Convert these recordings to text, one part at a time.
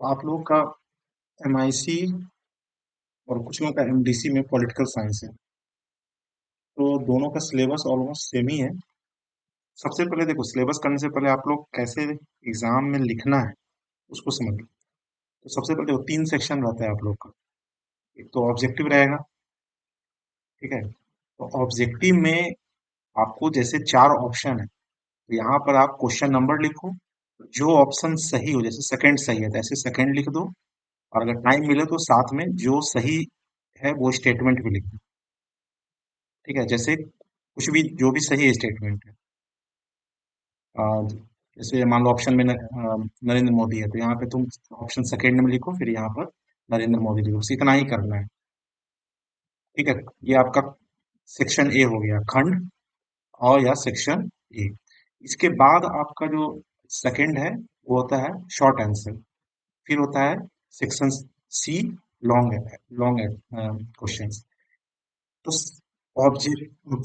आप लोगों का एमआईसी और कुछ लोगों का एमडीसी में पॉलिटिकल साइंस है। तो दोनों का सिलेबस ऑलमोस्ट सेम ही है। सबसे पहले देखो, सिलेबस करने से पहले आप लोग कैसे एग्जाम में लिखना है उसको समझ लो। तो सबसे पहले वो 3 सेक्शन रहता है आप लोग का। एक तो ऑब्जेक्टिव रहेगा, ठीक है। तो ऑब्जेक्टिव में आपको जैसे 4 ऑप्शन है, तो यहाँ पर आप क्वेश्चन नंबर लिखो। जो ऑप्शन सही हो, जैसे सेकंड सही है तो ऐसे सेकंड लिख दो। और अगर टाइम मिले तो साथ में जो सही है वो स्टेटमेंट भी लिख दो। ठीक है, जैसे कुछ भी जो भी सही स्टेटमेंट है। अ, जैसे मान लो ऑप्शन में नरेंद्र मोदी है, तो यहाँ पे तुम ऑप्शन सेकेंड में लिखो, फिर यहाँ पर नरेंद्र मोदी लिखो, बस इतना ही करना है। ठीक है, ये आपका सेक्शन ए हो गया, खंड। और या सेक्शन ए। इसके बाद आपका जो सेकंड है वो होता है शॉर्ट आंसर। फिर होता है section C, long long questions. तो ऑब्जेक्टिव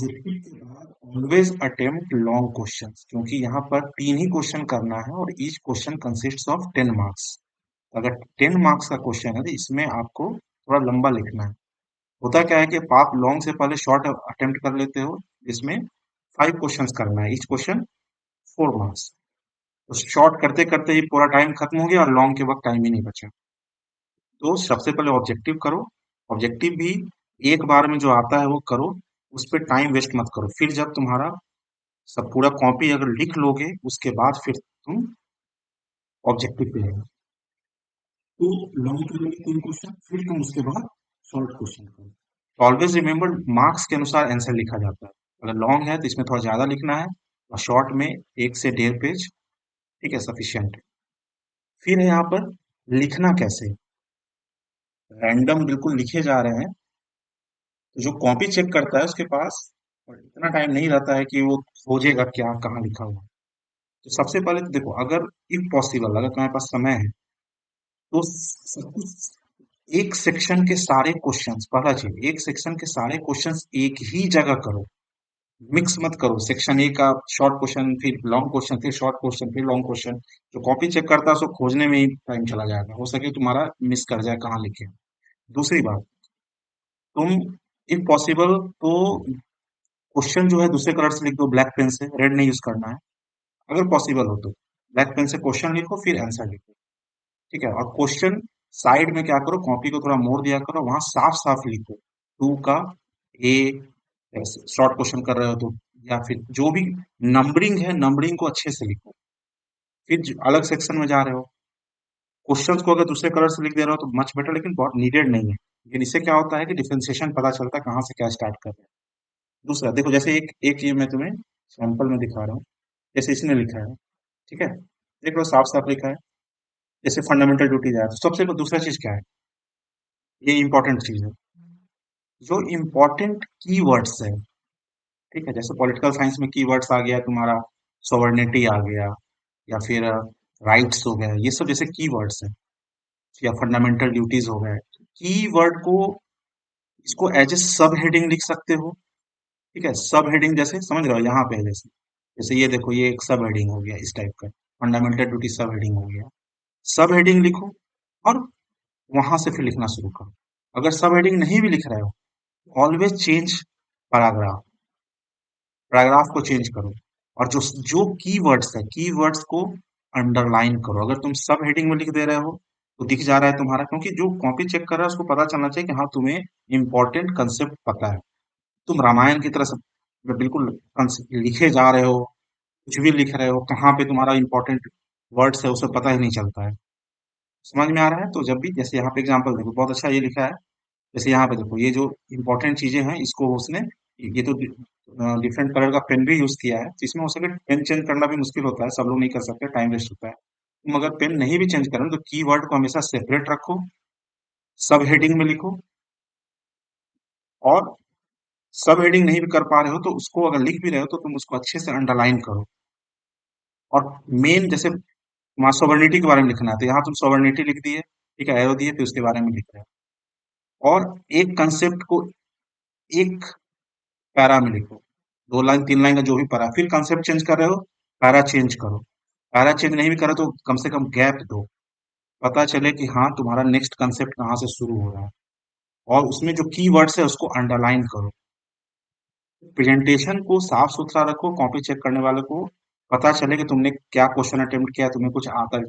के बाद ऑलवेज अटेम्प्ट लॉन्ग क्वेश्चंस, क्योंकि यहाँ पर 3 ही क्वेश्चन करना है और each question consists of 10 marks. अगर 10 मार्क्स का क्वेश्चन है तो इसमें आपको थोड़ा लंबा लिखना है। होता क्या है कि आप लॉन्ग से पहले शॉर्ट अटेम्प्ट कर लेते हो, जिसमें 5 क्वेश्चंस करना है, ईच क्वेश्चन 4 मार्क्स। तो शॉर्ट करते करते ही पूरा टाइम खत्म हो गया और लॉन्ग के वक्त टाइम ही नहीं बचा। तो सबसे पहले ऑब्जेक्टिव करो। ऑब्जेक्टिव भी एक बार में जो आता है वो करो, उस पर टाइम वेस्ट मत करो। फिर जब तुम्हारा सब पूरा कॉपी अगर लिख लोगे, उसके बाद फिर तुम ऑब्जेक्टिव पे आओ। तो लॉन्ग के लिए 3 क्वेश्चन, फिर तुम उसके बाद शॉर्ट क्वेश्चन करो। ऑलवेज रिमेम्बर, मार्क्स के अनुसार आंसर लिखा जाता है। अगर लॉन्ग है तो इसमें थोड़ा ज्यादा लिखना है, और शॉर्ट में 1 से 1.5 पेज, ठीक है, सफिशियंट है। फिर है यहाँ पर लिखना कैसे। रैंडम बिल्कुल लिखे जा रहे हैं, तो जो कॉपी चेक करता है उसके पास और इतना टाइम नहीं रहता है कि वो खोजेगा क्या कहाँ लिखा हुआ है। तो सबसे पहले तो देखो, अगर इफ पॉसिबल अगर तुम्हारे पास समय है तो सब कुछ एक सेक्शन के सारे क्वेश्चंस, पहला चीज, एक सेक्शन के सारे क्वेश्चंस एक ही जगह करो। मिक्स मत करो, सेक्शन ए का शॉर्ट क्वेश्चन, फिर लॉन्ग क्वेश्चन, फिर शॉर्ट क्वेश्चन, फिर लॉन्ग क्वेश्चन। जो कॉपी चेक करता है उसको खोजने में ही टाइम चला जाएगा, हो सके तुम्हारा मिस कर जाए कहाँ लिखे। दूसरी बात, तुम इफ पॉसिबल तो क्वेश्चन जो है दूसरे कलर से लिख दो, ब्लैक पेन से, रेड नहीं यूज करना है। अगर पॉसिबल हो तो ब्लैक पेन से क्वेश्चन लिखो, फिर आंसर लिखो। ठीक है, और क्वेश्चन साइड में क्या करो, कॉपी को थोड़ा मोड़ दिया करो, वहां साफ साफ लिखो। टू का ए, शॉर्ट क्वेश्चन कर रहे हो तो, या फिर जो भी नंबरिंग है, नंबरिंग को अच्छे से लिखो। फिर अलग सेक्शन में जा रहे हो, क्वेश्चंस को अगर दूसरे कलर से लिख दे रहे हो तो मच बेटर, लेकिन बहुत नीडेड नहीं है। लेकिन इससे क्या होता है कि डिफरेंशिएशन पता चलता है कहाँ से क्या स्टार्ट कर रहे हैं। दूसरा देखो, जैसे एक एक ये मैं तुम्हें सैंपल में दिखा रहा हूँ। जैसे इसने लिखा है, ठीक है, देख लो साफ साफ लिखा है। जैसे फंडामेंटल ड्यूटीज है, तो सबसे दूसरा चीज क्या है, ये इंपॉर्टेंट चीज है, जो इंपॉर्टेंट कीवर्ड्स है। ठीक है, जैसे पॉलिटिकल साइंस में कीवर्ड्स आ गया तुम्हारा, सॉवर्निटी आ गया, या फिर राइट्स हो गया, ये सब जैसे कीवर्ड्स है, या फंडामेंटल ड्यूटीज हो गए। कीवर्ड को, इसको एज ए सब हेडिंग लिख सकते हो। ठीक है, सब हेडिंग जैसे समझ रहे हो, यहाँ पे है जैसे, जैसे ये देखो, ये एक सब हेडिंग हो गया इस टाइप का, फंडामेंटल ड्यूटी सब हेडिंग हो गया। सब हेडिंग लिखो और वहां से फिर लिखना शुरू करो। अगर सब हेडिंग नहीं भी लिख रहे हो, ऑलवेज चेंज पैराग्राफ, पैराग्राफ को चेंज करो। और जो जो कीवर्ड्स है, कीवर्ड्स को अंडरलाइन करो। अगर तुम सब हेडिंग में लिख दे रहे हो तो दिख जा रहा है तुम्हारा, क्योंकि जो कॉपी चेक कर रहा है उसको पता चलना चाहिए कि हाँ तुम्हें इंपॉर्टेंट कंसेप्ट पता है। तुम रामायण की तरह से बिल्कुल concept लिखे जा रहे हो, कुछ भी लिख रहे हो, कहाँ पे तुम्हारा इंपॉर्टेंट वर्ड्स है उसे पता ही नहीं चलता है। समझ में आ रहा है? तो जब भी, जैसे यहाँ पे एग्जांपल देखो, बहुत अच्छा ये लिखा है। जैसे यहाँ पे देखो, ये जो इंपॉर्टेंट चीजें हैं इसको उसने, ये तो डिफरेंट कलर का पेन भी यूज किया है, तो इसमें हो सके पेन चेंज करना भी मुश्किल होता है, सब लोग नहीं कर सकते, टाइम वेस्ट होता है। तुम अगर पेन नहीं भी चेंज करो तो कीवर्ड को हमेशा सेपरेट रखो, सब हेडिंग में लिखो। और सब हेडिंग नहीं भी कर पा रहे हो तो उसको अगर लिख भी रहे हो तो तुम उसको अच्छे से अंडरलाइन करो। और मेन, जैसे वहां सोवर्निटी के बारे में लिखना है तो यहाँ तुम सोवर्निटी लिख दिए, ठीक है, एरो दिए, फिर उसके बारे में लिख रहे हो। और एक कंसेप्ट को एक पैरा में लिखो, 2 लाइन 3 लाइन का जो भी पैरा, फिर कंसेप्ट चेंज कर रहे हो, पैरा चेंज करो। पैरा चेंज नहीं भी करो तो कम से कम गैप दो। पता चले कि हाँ तुम्हारा नेक्स्ट कंसेप्ट कहाँ से शुरू हो रहा है, और उसमें जो की वर्ड्स है उसको अंडरलाइन करो। प्रेजेंटेशन को साफ सुथरा रखो, कॉपी चेक करने वाले को पता चले कि तुमने क्या क्वेश्चन अटेम्प्ट किया, तुम्हें कुछ आता है।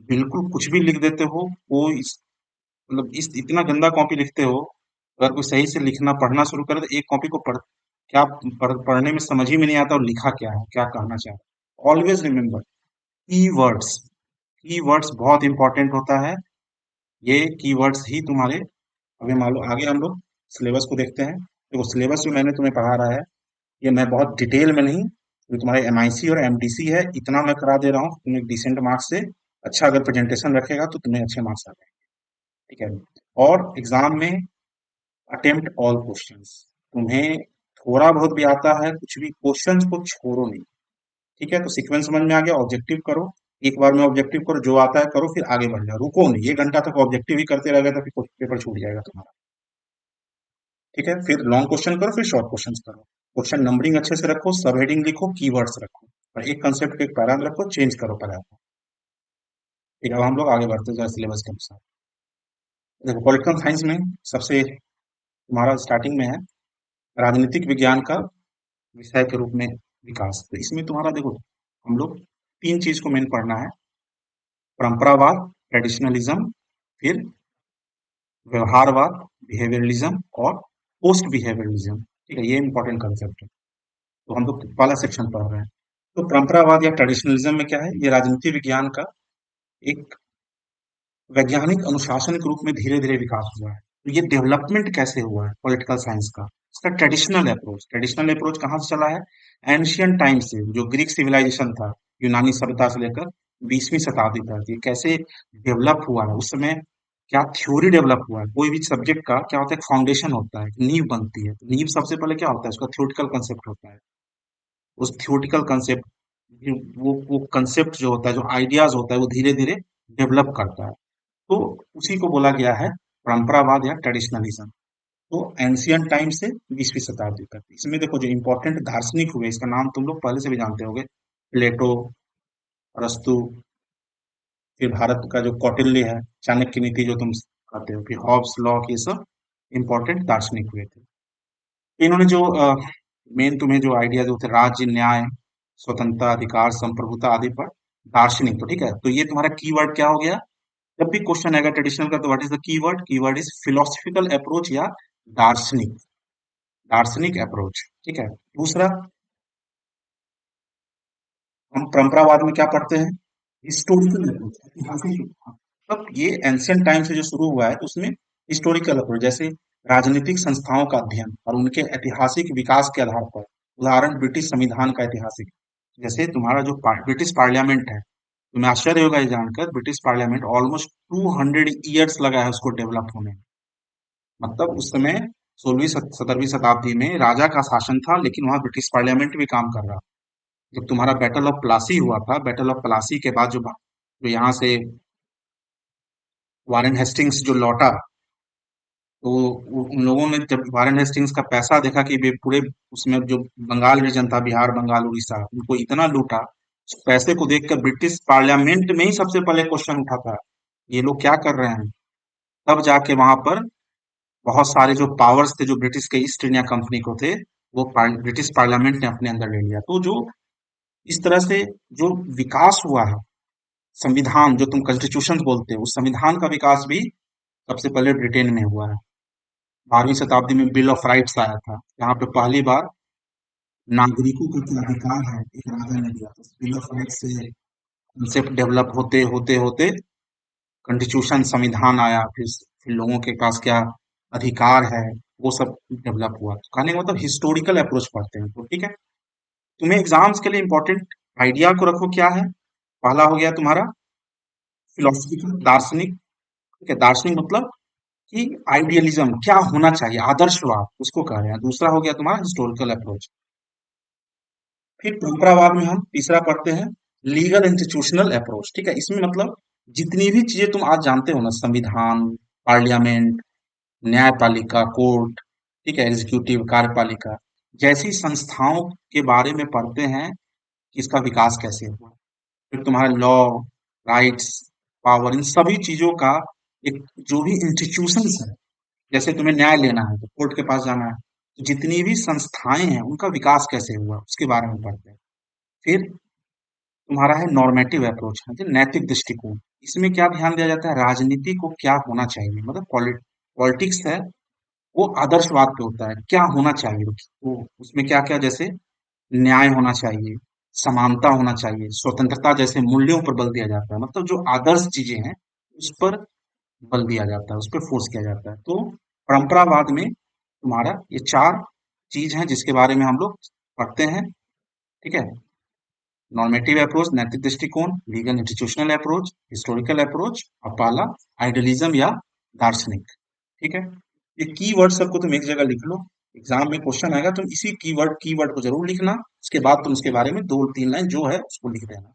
बिल्कुल कुछ भी लिख देते हो, कोई मतलब इस इतना गंदा कॉपी लिखते हो। अगर कोई सही से लिखना पढ़ना शुरू करे तो एक कॉपी को पढ़ने में समझ ही में नहीं आता और लिखा क्या है, क्या कहना चाह रहा है। Always remember keywords. कीवर्ड्स बहुत इंपॉर्टेंट होता है। ये कीवर्ड्स ही तुम्हारे, अभी मान लो आगे हम लोग सिलेबस को देखते हैं। देखो सिलेबस जो मैंने तुम्हें पढ़ा रहा है, ये मैं बहुत डिटेल में नहीं, जो तुम्हारे एमआईसी और एमडीसी है इतना मैं करा दे रहा हूँ, तुम्हें डिसेंट मार्क्स से। अच्छा अगर प्रेजेंटेशन रखेगा तो तुम्हें अच्छे मार्क्स आ जाएंगे, ठीक है। और एग्जाम में अटेम्प्ट ऑल क्वेश्चंस, तुम्हें थोड़ा बहुत भी आता है कुछ भी, क्वेश्चंस को छोड़ो नहीं, ठीक है। तो सीक्वेंस समझ में आ गया, ऑब्जेक्टिव करो। एक बार में ऑब्जेक्टिव करो, जो आता है करो, फिर आगे बढ़ जाओ, रुको नहीं। 1 घंटा तक ऑब्जेक्टिव ही करते रह गए तो फिर पेपर छूट जाएगा तुम्हारा, ठीक है। फिर लॉन्ग क्वेश्चन करो, फिर शॉर्ट क्वेश्चन करो। क्वेश्चन नंबरिंग अच्छे से रखो, सब हेडिंग लिखो, कीवर्ड्स रखो, और एक कंसेप्ट के एक पैराग्राफ रखो, चेंज करो पैराग्राफ। ठीक है, अब हम लोग आगे बढ़ते जाए सिलेबस के अनुसार। देखो पॉलिटिकल साइंस में सबसे तुम्हारा स्टार्टिंग में है राजनीतिक विज्ञान का विषय के रूप में विकास। तो इसमें तुम्हारा देखो हम लोग 3 चीज को मेन पढ़ना है: परंपरावाद, ट्रेडिशनलिज्म, फिर व्यवहारवाद, बिहेवियरलिज्म, और पोस्ट बिहेवियरलिज्म। ठीक है, ये इंपॉर्टेंट कंसेप्ट है। तो हम लोग पहला सेक्शन पढ़ रहे हैं। तो परंपरावाद या ट्रेडिशनलिज्म में क्या है, ये राजनीति विज्ञान का एक वैज्ञानिक अनुशासन के रूप में धीरे धीरे विकास हुआ है। तो ये डेवलपमेंट कैसे हुआ है पॉलिटिकल साइंस का, इसका ट्रेडिशनल अप्रोच कहाँ से चला है? एंशियंट टाइम से, जो ग्रीक सिविलाइजेशन था, यूनानी सभ्यता से लेकर 20वीं शताब्दी तक, ये कैसे डेवलप हुआ है, उस समय क्या थ्योरी डेवलप हुआ है। कोई भी सब्जेक्ट का क्या होता है, एक फाउंडेशन होता है, नींव बनती है। तो नींव सबसे पहले क्या होता है, उसका थ्योरेटिकल कंसेप्ट होता है। उस थ्योरेटिकल कंसेप्ट, वो कंसेप्ट जो होता है, जो आइडियाज होता है, वो धीरे धीरे डेवलप करता है। तो उसी को बोला गया है परंपरावाद या ट्रेडिशनलिज्म। तो एंशियंट टाइम से 20वीं शताब्दी तक। इसमें देखो जो इंपॉर्टेंट दार्शनिक हुए, इसका नाम तुम लोग पहले से भी जानते होंगे: प्लेटो, अरस्तु, फिर भारत का जो कौटिल्य है, चाणक्य नीति जो तुम कहते हो, फिर हॉब्स, लॉक, ये सब इंपॉर्टेंट दार्शनिक हुए थे। इन्होंने जो मेन तुम्हें जो आइडियाज होते, राज्य, न्याय, स्वतंत्रता, अधिकार, संप्रभुता आदि पर दार्शनिक। तो ठीक है, तो ये तुम्हारा कीवर्ड क्या हो गया? जब भी क्वेश्चन आएगा ट्रेडिशनल का, तो what is the keyword? Keyword is philosophical approach या दार्शनिक, दार्शनिक अप्रोच। ठीक है। दूसरा, हम परंपरावाद में क्या पढ़ते हैं? हिस्टोरिकल अप्रोच, ऐतिहासिक। मतलब ये एंशियंट टाइम से जो शुरू हुआ है, तो उसमें हिस्टोरिकल अप्रोच, जैसे राजनीतिक संस्थाओं का अध्ययन और उनके ऐतिहासिक विकास के आधार पर। उदाहरण, ब्रिटिश संविधान का ऐतिहासिक, जैसे तुम्हारा जो ब्रिटिश पार्लियामेंट है, तुम्हें आश्चर्य होगा ये जानकर, ब्रिटिश पार्लियामेंट ऑलमोस्ट 200 ईयर्स लगा है उसको डेवलप होने में। मतलब उस समय 16वीं 17वीं शताब्दी में राजा का शासन था, लेकिन वहां ब्रिटिश पार्लियामेंट भी काम कर रहा। जब तुम्हारा बैटल ऑफ प्लासी हुआ था, बैटल ऑफ प्लासी के बाद जो यहाँ से वारेन हेस्टिंग्स जो लौटा, तो उन लोगों ने जब वारेन हेस्टिंग्स का पैसा देखा कि वे पूरे उसमें जो बंगाल रीजन था, बिहार, बंगाल, उड़ीसा, उनको इतना लूटा, उस पैसे को देखकर ब्रिटिश पार्लियामेंट में ही सबसे पहले क्वेश्चन उठा था, ये लोग क्या कर रहे हैं। तब जाके वहां पर बहुत सारे जो पावर्स थे, जो ब्रिटिश के ईस्ट इंडिया कंपनी को थे, वो ब्रिटिश पार्लियामेंट ने अपने अंदर ले लिया। तो जो इस तरह से जो विकास हुआ है, संविधान जो तुम कॉन्स्टिट्यूशन बोलते हो, उस संविधान का विकास भी सबसे पहले ब्रिटेन में हुआ है। 12वीं शताब्दी में बिल ऑफ राइट्स आया था, यहाँ पे पहली बार नागरिकों को क्या अधिकार है एक राजा ने दिया था। बिल ऑफ राइट्स से कंसेप्ट डेवलप होते होते होते कॉन्स्टिट्यूशन, संविधान आया, फिर लोगों के पास क्या अधिकार है, वो सब डेवलप हुआ। तो कहने का मतलब हिस्टोरिकल अप्रोच पढ़ते हैं। तो ठीक है, तुम्हें एग्जाम्स के लिए इंपॉर्टेंट आइडिया को रखो क्या है। पहला हो गया तुम्हारा फिलोसफिकल, दार्शनिक। ठीक है, दार्शनिक मतलब कि आइडियलिज्म क्या होना चाहिए, आदर्शवाद, उसको कह रहे हैं। दूसरा हो गया तुम्हारा हिस्टोरिकल अप्रोच। फिर परंपरावाद में हम तीसरा पढ़ते हैं लीगल इंस्टीट्यूशनल अप्रोच। ठीक है, इसमें मतलब जितनी भी चीजें तुम आज जानते हो ना, संविधान, पार्लियामेंट, न्यायपालिका, कोर्ट, ठीक है, एग्जीक्यूटिव, कार्यपालिका, जैसी संस्थाओं के बारे में पढ़ते हैं कि इसका विकास कैसे हुआ। फिर तुम्हारा लॉ, राइट्स, पावर, इन सभी चीजों का एक जो भी इंस्टीट्यूशंस है, जैसे तुम्हें न्याय लेना है तो कोर्ट के पास जाना है, तो जितनी भी संस्थाएं हैं उनका विकास कैसे हुआ उसके बारे में पढ़ते हैं। फिर तुम्हारा है नॉर्मेटिव अप्रोच, है नैतिक दृष्टिकोण। इसमें क्या ध्यान दिया जाता है, राजनीति को क्या होना चाहिए, मतलब पॉलिटिक्स है वो आदर्शवाद पे होता है, क्या होना चाहिए, तो उसमें क्या क्या, जैसे न्याय होना चाहिए, समानता होना चाहिए, स्वतंत्रता जैसे मूल्यों पर बल दिया जाता है, मतलब जो आदर्श चीजें हैं उस पर बल दिया जाता है, उस पर फोर्स किया जाता है। तो परंपरावाद में तुम्हारा ये चार चीज हैं जिसके बारे में हम लोग पढ़ते हैं। ठीक है, नॉर्मेटिव अप्रोच नैतिक दृष्टिकोण, legal institutional approach, historical approach, और पहला आइडियलिज्म या दार्शनिक। ठीक है, ये कीवर्ड सबको तुम एक जगह लिख लो, एग्जाम में क्वेश्चन आएगा तुम इसी कीवर्ड को जरूर लिखना, उसके बाद तुम इसके बारे में दो तीन लाइन जो है उसको लिख देना।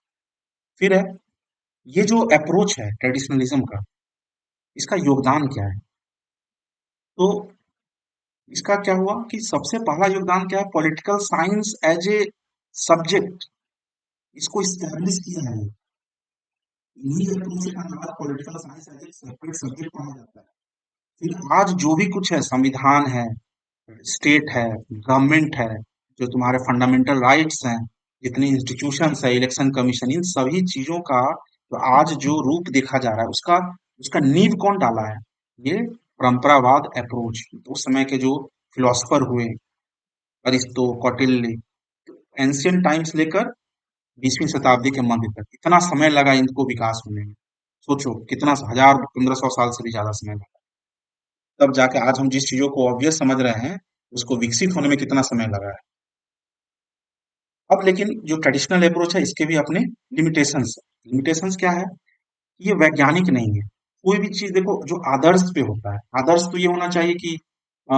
फिर है ये जो अप्रोच है ट्रेडिशनलिज्म का, इसका योगदान क्या है। तो इसका क्या हुआ कि सबसे पहला योगदान क्या है, political science as a subject, इसको स्टैब्लिश किया है। इन्हीं अप्रोच का नाम political science as a separate subject कहा जाता है। फिर आज जो भी कुछ है, संविधान है, स्टेट है, गवर्नमेंट है, जो तुम्हारे फंडामेंटल राइट्स हैं, जितनी इंस्टीट्यूशंस है, इलेक्शन कमीशन, इन सभी चीजों का तो आज जो रूप देखा जा रहा है उसका उसका नींव कौन डाला है, ये परंपरावाद अप्रोच। उस समय के जो फिलोसफर हुए, अरिस्टो, कौटिल्य, एंशियंट टाइम से लेकर 20वीं शताब्दी के मध्य तक इतना समय लगा इनको विकास होने में। सोचो कितना, 1000 1500 साल से भी ज्यादा समय लगा, तब जाके आज हम जिस चीजों को ऑब्वियस समझ रहे हैं उसको विकसित होने में कितना समय लगा है। अब लेकिन जो ट्रेडिशनल अप्रोच है इसके भी अपने लिमिटेशंस। लिमिटेशंस क्या है, ये वैज्ञानिक नहीं है। कोई भी चीज देखो जो आदर्श पे होता है, आदर्श तो ये होना चाहिए कि अ,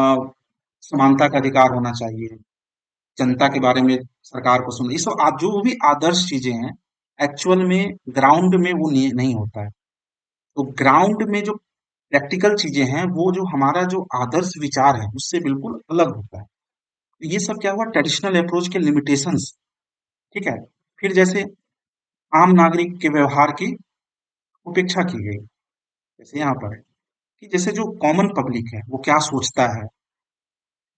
समानता का अधिकार होना चाहिए, जनता के बारे में सरकार को सुन, ये सब जो भी आदर्श चीजें हैं, एक्चुअल में ग्राउंड में वो नहीं होता है। तो ग्राउंड में जो प्रैक्टिकल चीजें हैं, वो जो हमारा जो आदर्श विचार है उससे बिल्कुल अलग होता है। तो ये सब क्या हुआ, ट्रेडिशनल अप्रोच के लिमिटेशंस। ठीक है, फिर जैसे आम नागरिक के व्यवहार की उपेक्षा की गई, जैसे यहाँ पर है कि जैसे जो कॉमन पब्लिक है वो क्या सोचता है,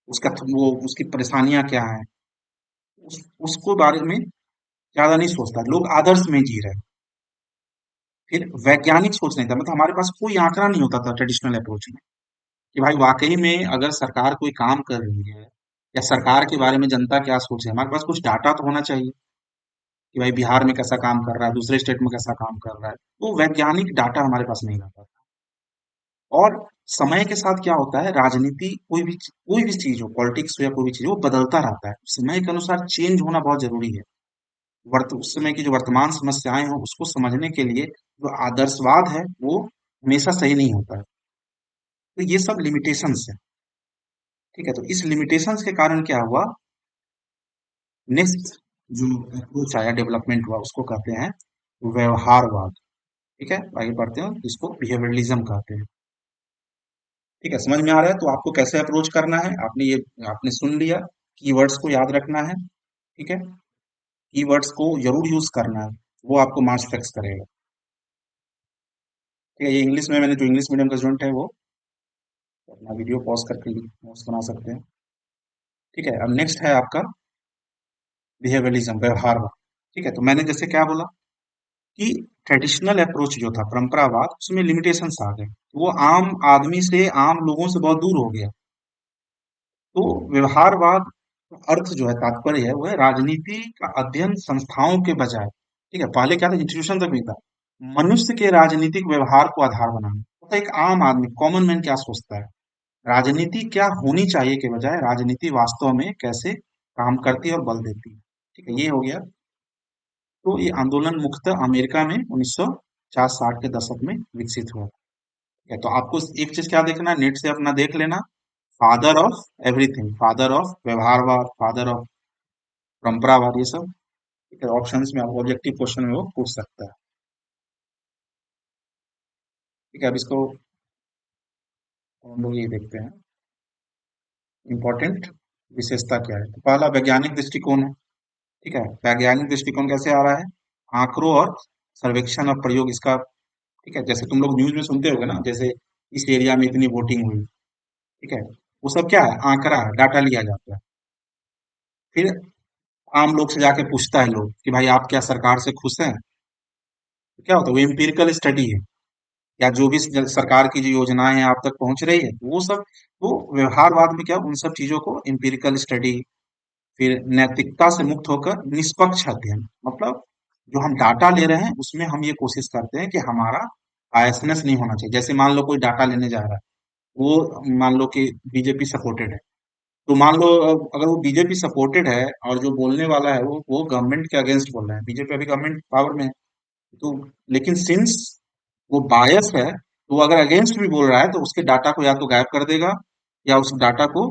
वो उसकी परेशानियां क्या है, उसको बारे में ज्यादा नहीं सोचता, लोग आदर्श में जी रहे हैं। फिर वैज्ञानिक सोच नहीं था, मतलब हमारे पास कोई आंकड़ा नहीं होता था ट्रेडिशनल अप्रोच में कि भाई वाकई में अगर सरकार कोई काम कर रही है या सरकार के बारे में जनता क्या सोच है, हमारे पास कुछ डाटा तो होना चाहिए कि भाई बिहार में कैसा काम कर रहा है, दूसरे स्टेट में कैसा काम कर रहा है। तो वैज्ञानिक डाटा हमारे पास नहीं रहता था। और समय के साथ क्या होता है, राजनीति कोई भी चीज हो, पॉलिटिक्स हो या कोई भी चीज हो, वो बदलता रहता है, समय के अनुसार चेंज होना बहुत जरूरी है। उस समय की जो वर्तमान समस्याएं हो उसको समझने के लिए जो आदर्शवाद है वो हमेशा सही नहीं होता है। तो ये सब लिमिटेशंस है। ठीक है, तो इस लिमिटेशंस के कारण क्या हुआ, नेक्स्ट जो अप्रोच आया, डेवलपमेंट हुआ, उसको कहते हैं व्यवहारवाद। ठीक है, आगे बढ़ते हैं, इसको बिहेवियरलिज्म कहते हैं। ठीक है, समझ में आ रहा है, तो आपको कैसे अप्रोच करना है, आपने सुन लिया, कीवर्ड्स को याद रखना है। ठीक है, कीवर्ड्स को जरूर यूज करना है, वो आपको मार्क्स फिक्स करेगा। ठीक है, ये इंग्लिश में, मैंने जो इंग्लिश मीडियम का स्टूडेंट है वो अपना वीडियो पॉज करके नोट्स बना सकते हैं। ठीक है, अब नेक्स्ट है आपका बिहेवियरलिज्म, व्यवहारवाद। ठीक है, तो मैंने जैसे क्या बोला कि ट्रेडिशनल अप्रोच जो था परंपरावाद, उसमें लिमिटेशंस आ गए, वो आम आदमी से, आम लोगों से बहुत दूर हो गया। तो व्यवहारवाद का अर्थ जो है, तात्पर्य है, वो है राजनीति का अध्ययन संस्थाओं के बजाय। ठीक है, पहले क्या था, इंस्टीट्यूशन तक नहीं था, मनुष्य के राजनीतिक व्यवहार को आधार बनाना, तो एक आम आदमी, कॉमन मैन क्या सोचता है, राजनीति क्या होनी चाहिए के बजाय राजनीति वास्तव में कैसे काम करती है और बल देती है। ठीक है, ये हो गया। तो ये आंदोलन मुख्यतः अमेरिका में 1950-60 के दशक में विकसित हुआ। ठीक है, तो आपको एक चीज क्या देखना है, नेट से अपना देख लेना, father of everything, father of व्यवहारवाद, फादर ऑफ परंपरावाद, ये सब। ठीक है, ऑप्शंस में आपको ऑब्जेक्टिव क्वेश्चन में वो पूछ सकता है। ठीक है, अब इसको हम लोग ये देखते हैं, इंपॉर्टेंट विशेषता क्या है। तो पहला वैज्ञानिक दृष्टिकोण है। ठीक है, वैज्ञानिक दृष्टिकोण कैसे आ रहा है, आंकड़ों और सर्वेक्षण और प्रयोग इसका ठीक है, जैसे तुम लोग न्यूज में सुनते होगे ना, जैसे इस एरिया में इतनी वोटिंग हुई, ठीक है, वो सब क्या है, आंकड़ा है, डाटा लिया जाता है। फिर आम लोग से जाके पूछता है लोग कि भाई आप क्या सरकार से खुश हैं, तो क्या होता है, वो एम्पिरिकल स्टडी है, या जो भी सरकार की जो योजनाएं हैं आप तक पहुंच रही है, वो सब, वो व्यवहारवाद में क्या, उन सब चीजों को एम्पिरिकल स्टडी, फिर नैतिकता से मुक्त होकर निष्पक्ष अध्ययन, मतलब जो हम डाटा ले रहे हैं उसमें हम ये कोशिश करते हैं कि हमारा बायसनेस नहीं होना चाहिए। जैसे मान लो कोई डाटा लेने जा रहा है, वो मान लो कि बीजेपी सपोर्टेड है, तो मान लो अगर वो बीजेपी सपोर्टेड है और जो बोलने वाला है वो गवर्नमेंट के अगेंस्ट बोल रहा है, बीजेपी अभी गवर्नमेंट पावर में है, तो लेकिन सिंस वो बायस है, तो वो अगर अगेंस्ट भी बोल रहा है तो उसके डाटा को या तो गायब कर देगा, या उस डाटा को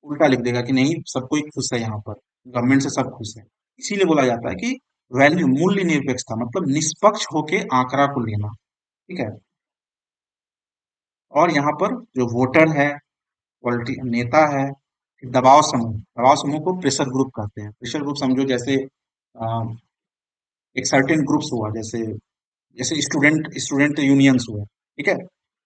उल्टा लिख देगा कि नहीं सब कोई खुश है, यहाँ पर गवर्नमेंट से सब खुश है। इसीलिए बोला जाता है कि वैल्यू, मूल्य निरपेक्षता, मतलब निष्पक्ष होके आंकड़ा को लेना, ठीक है। और यहाँ पर जो वोटर है, पॉलिटी नेता है, दबाव समूह को प्रेशर ग्रुप कहते हैं। प्रेशर ग्रुप समझो जैसे एक सर्टेन ग्रुप्स हुआ, जैसे जैसे स्टूडेंट स्टूडेंट यूनियंस हुए, ठीक है,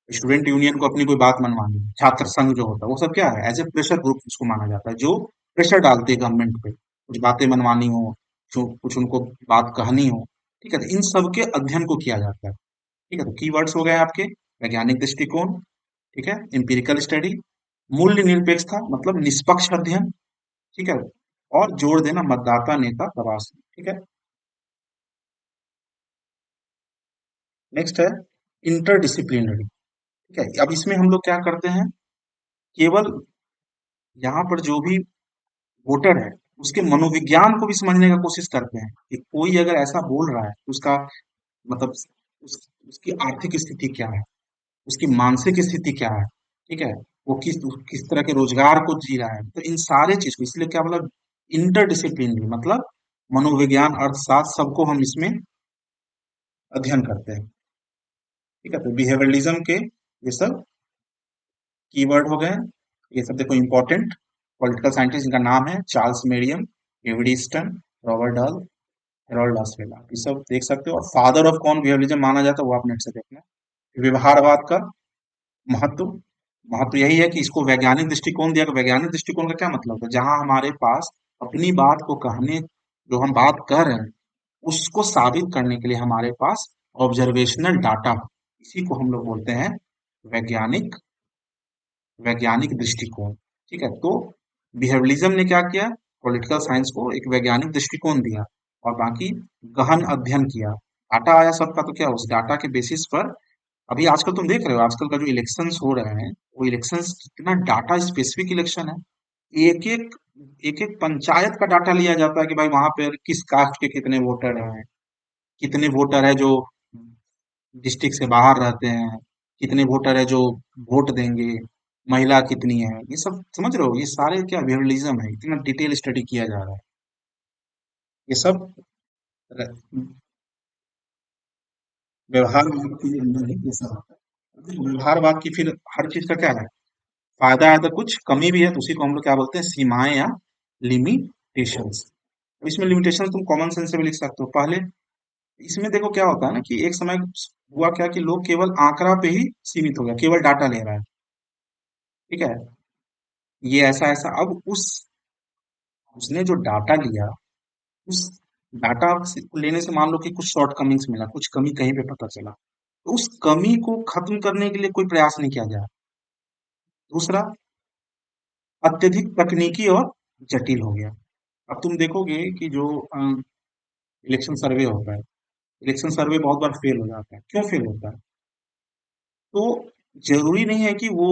स्टूडेंट यूनियन को अपनी कोई बात मनवानी है, छात्र संघ जो होता है वो सब क्या है, एज ए प्रेशर ग्रुप उसको माना जाता है, जो प्रेशर डालते हैं गवर्नमेंट पे, कुछ बातें मनवानी हो, जो कुछ उनको बात कहनी हो, ठीक है, तो इन सब के अध्ययन को किया जाता है। ठीक है, तो कीवर्ड्स हो गए आपके, वैज्ञानिक दृष्टिकोण, ठीक है, एम्पिरिकल स्टडी, मूल्य निरपेक्षता मतलब निष्पक्ष अध्ययन, ठीक है, और जोड़ देना मतदाता नेता दबाव से, ठीक है। नेक्स्ट है इंटरडिसिप्लिनरी, ठीक है। अब इसमें हम लोग क्या करते हैं, केवल यहाँ पर जो भी वोटर है उसके मनोविज्ञान को भी समझने का कोशिश करते हैं कि कोई अगर ऐसा बोल रहा है तो उसका मतलब उसकी आर्थिक स्थिति क्या है, उसकी मानसिक स्थिति क्या है, ठीक है, वो किस तरह के रोजगार को जी रहा है, तो इन सारे चीज को, इसलिए क्या मतलब इंटरडिसिप्लिनरी, मतलब मनोविज्ञान अर्थशास्त्र सबको हम इसमें अध्ययन करते हैं। ठीक है, तो बिहेवियरलिज्म के ये सब कीवर्ड हो गए। ये सब देखो इंपॉर्टेंट पॉलिटिकल साइंटिस्ट, इनका नाम है Charles Merriam, David Easton, Robert Dahl, Harold Lasswell, ये सब देख सकते हो। और फादर ऑफ कौन बिहेवियरिज्म माना जाता है वो आप नेट से देखना। व्यवहारवाद का महत्व, महत्व यही है कि इसको वैज्ञानिक दृष्टिकोण दिया। वैज्ञानिक दृष्टिकोण का क्या मतलब है, जहां हमारे पास अपनी बात को कहने, जो हम बात कर रहे हैं उसको साबित करने के लिए हमारे पास ऑब्जर्वेशनल डाटा हो, इसी को हम लोग बोलते हैं वैज्ञानिक, वैज्ञानिक दृष्टिकोण। ठीक है, तो बिहेवियरलिज्म ने क्या किया, पॉलिटिकल साइंस को एक वैज्ञानिक दृष्टिकोण दिया और बाकी गहन अध्ययन किया। डाटा आया सबका, तो क्या उस डाटा के बेसिस पर अभी आजकल तुम देख रहे हो, आजकल का जो इलेक्शंस हो रहे हैं वो इलेक्शंस कितना डाटा स्पेसिफिक इलेक्शन है। एक एक एक एक पंचायत का डाटा लिया जाता है कि भाई वहां पर किस कास्ट के कितने वोटर हैं, कितने वोटर है जो डिस्ट्रिक्ट से बाहर रहते हैं, कितने वोटर है जो वोट देंगे, महिला कितनी है, ये सब समझ रहे हो, ये सारे क्या वेरिएबलिज्म है, इतना डिटेल स्टडी किया जा रहा है। ये सब र- व्यवहारवाद के अंदर है ये सब आता है। तो व्यवहारवाद की फिर हर चीज का क्या है, फायदा है तो कुछ कमी भी है, तो उसी को हम लोग क्या बोलते हैं, सीमाएं या लिमिटेशंस। इसमें लिमिटेशन तुम कॉमन सेंस से भी लिख सकते हो पहले। इसमें देखो क्या होता है ना कि एक समय हुआ क्या कि लोग केवल आंकड़ा पे ही सीमित हो गया, केवल डाटा ले रहा है, ठीक है, ये ऐसा ऐसा। अब उस उसने जो डाटा लिया, उस डाटा लेने से मान लो कि कुछ शॉर्ट कमिंग्स मिला, कुछ कमी कहीं पे पता चला, तो उस कमी को खत्म करने के लिए कोई प्रयास नहीं किया गया। दूसरा, अत्यधिक तकनीकी और जटिल हो गया। अब तुम देखोगे कि जो इलेक्शन सर्वे होता है, इलेक्शन सर्वे बहुत बार फेल हो जाता है। क्यों फेल होता है, तो जरूरी नहीं है कि वो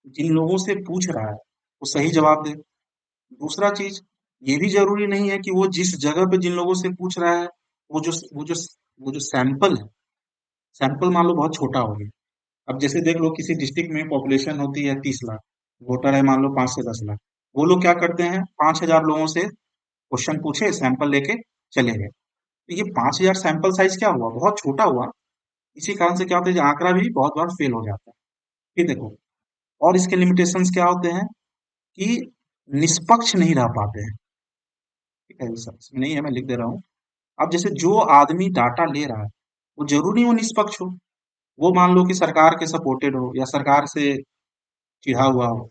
जिन लोगों से पूछ रहा है वो सही जवाब दे। दूसरा चीज, ये भी जरूरी नहीं है कि वो जिस जगह पे जिन लोगों से पूछ रहा है, वो जो वो जो वो जो सैंपल है, सैंपल मान लो बहुत छोटा हो गया। अब जैसे देख लो किसी डिस्ट्रिक्ट में पॉपुलेशन होती है 30 लाख, वोटर है मान लो 5 से 10 लाख, वो लोग क्या करते हैं, 5,000 लोगों से क्वेश्चन पूछे, सैंपल लेके चले गए, तो ये 5,000 सैंपल साइज क्या हुआ, बहुत छोटा हुआ। इसी कारण से क्या होता है, ये आंकड़ा भी बहुत बार फेल हो जाता है। फिर देखो, और इसके लिमिटेशंस क्या होते हैं कि निष्पक्ष नहीं रह पाते हैं। ठीक है, इसमें नहीं है, मैं लिख दे रहा हूँ। अब जैसे जो आदमी डाटा ले रहा है, वो जरूरी नहीं वो निष्पक्ष हो। वो मान लो कि सरकार के सपोर्टेड हो या सरकार से चिढ़ा हुआ हो,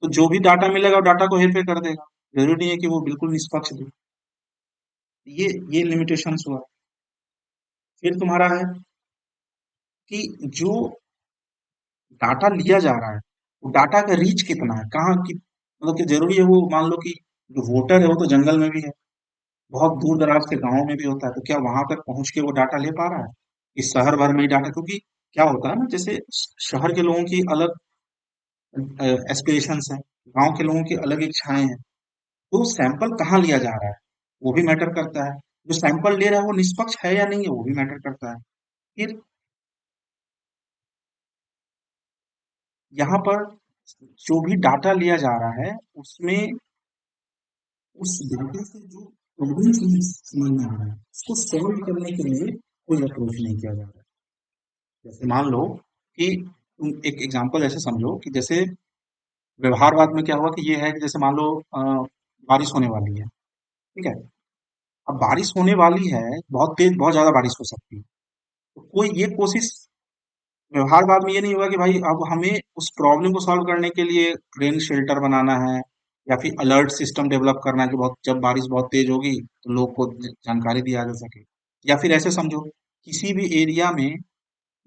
तो जो भी डाटा मिलेगा वो डाटा को हेरफेर कर देगा। जरूरी नहीं है कि वो बिल्कुल निष्पक्ष दे। ये लिमिटेशंस हुआ। फिर तुम्हारा है कि जो डाटा लिया जा रहा है, वो डाटा का रीच कितना है, कहाँ की, मतलब कि जरूरी है वो, मान लो कि जो वोटर है वो तो जंगल में भी है, बहुत दूर दराज के गांव में भी होता है, तो क्या वहां तक पहुंच के वो डाटा ले पा रहा है? इस शहर भर में ही डाटा, क्योंकि क्या होता है ना, जैसे शहर के लोगों की अलग एस्पिरेशंस हैं, गांव के लोगों की अलग इच्छाएं हैं, तो सैंपल कहाँ लिया जा रहा है वो भी मैटर करता है। जो सैंपल ले रहा है वो निष्पक्ष है या नहीं है वो भी मैटर करता है। फिर यहाँ पर जो भी डाटा लिया जा रहा है उसमें उस डाटा से जो प्रॉब्लम समझ में आ रहा है उसको सॉल्व करने के लिए कोई अप्रोच नहीं किया जा रहा है। जैसे मान लो कि तुम एक एग्जांपल ऐसे समझो कि जैसे व्यवहारवाद में क्या हुआ कि ये है कि जैसे मान लो बारिश होने वाली है, ठीक है। अब बारिश होने वाली है, बहुत तेज बहुत ज्यादा बारिश हो सकती है, तो कोई ये कोशिश, व्यवहारवाद में ये नहीं होगा कि भाई अब हमें उस प्रॉब्लम को सॉल्व करने के लिए रेन शेल्टर बनाना है या फिर अलर्ट सिस्टम डेवलप करना है कि बहुत जब बारिश बहुत तेज होगी तो लोग को जानकारी दिया जा सके। या फिर ऐसे समझो किसी भी एरिया में,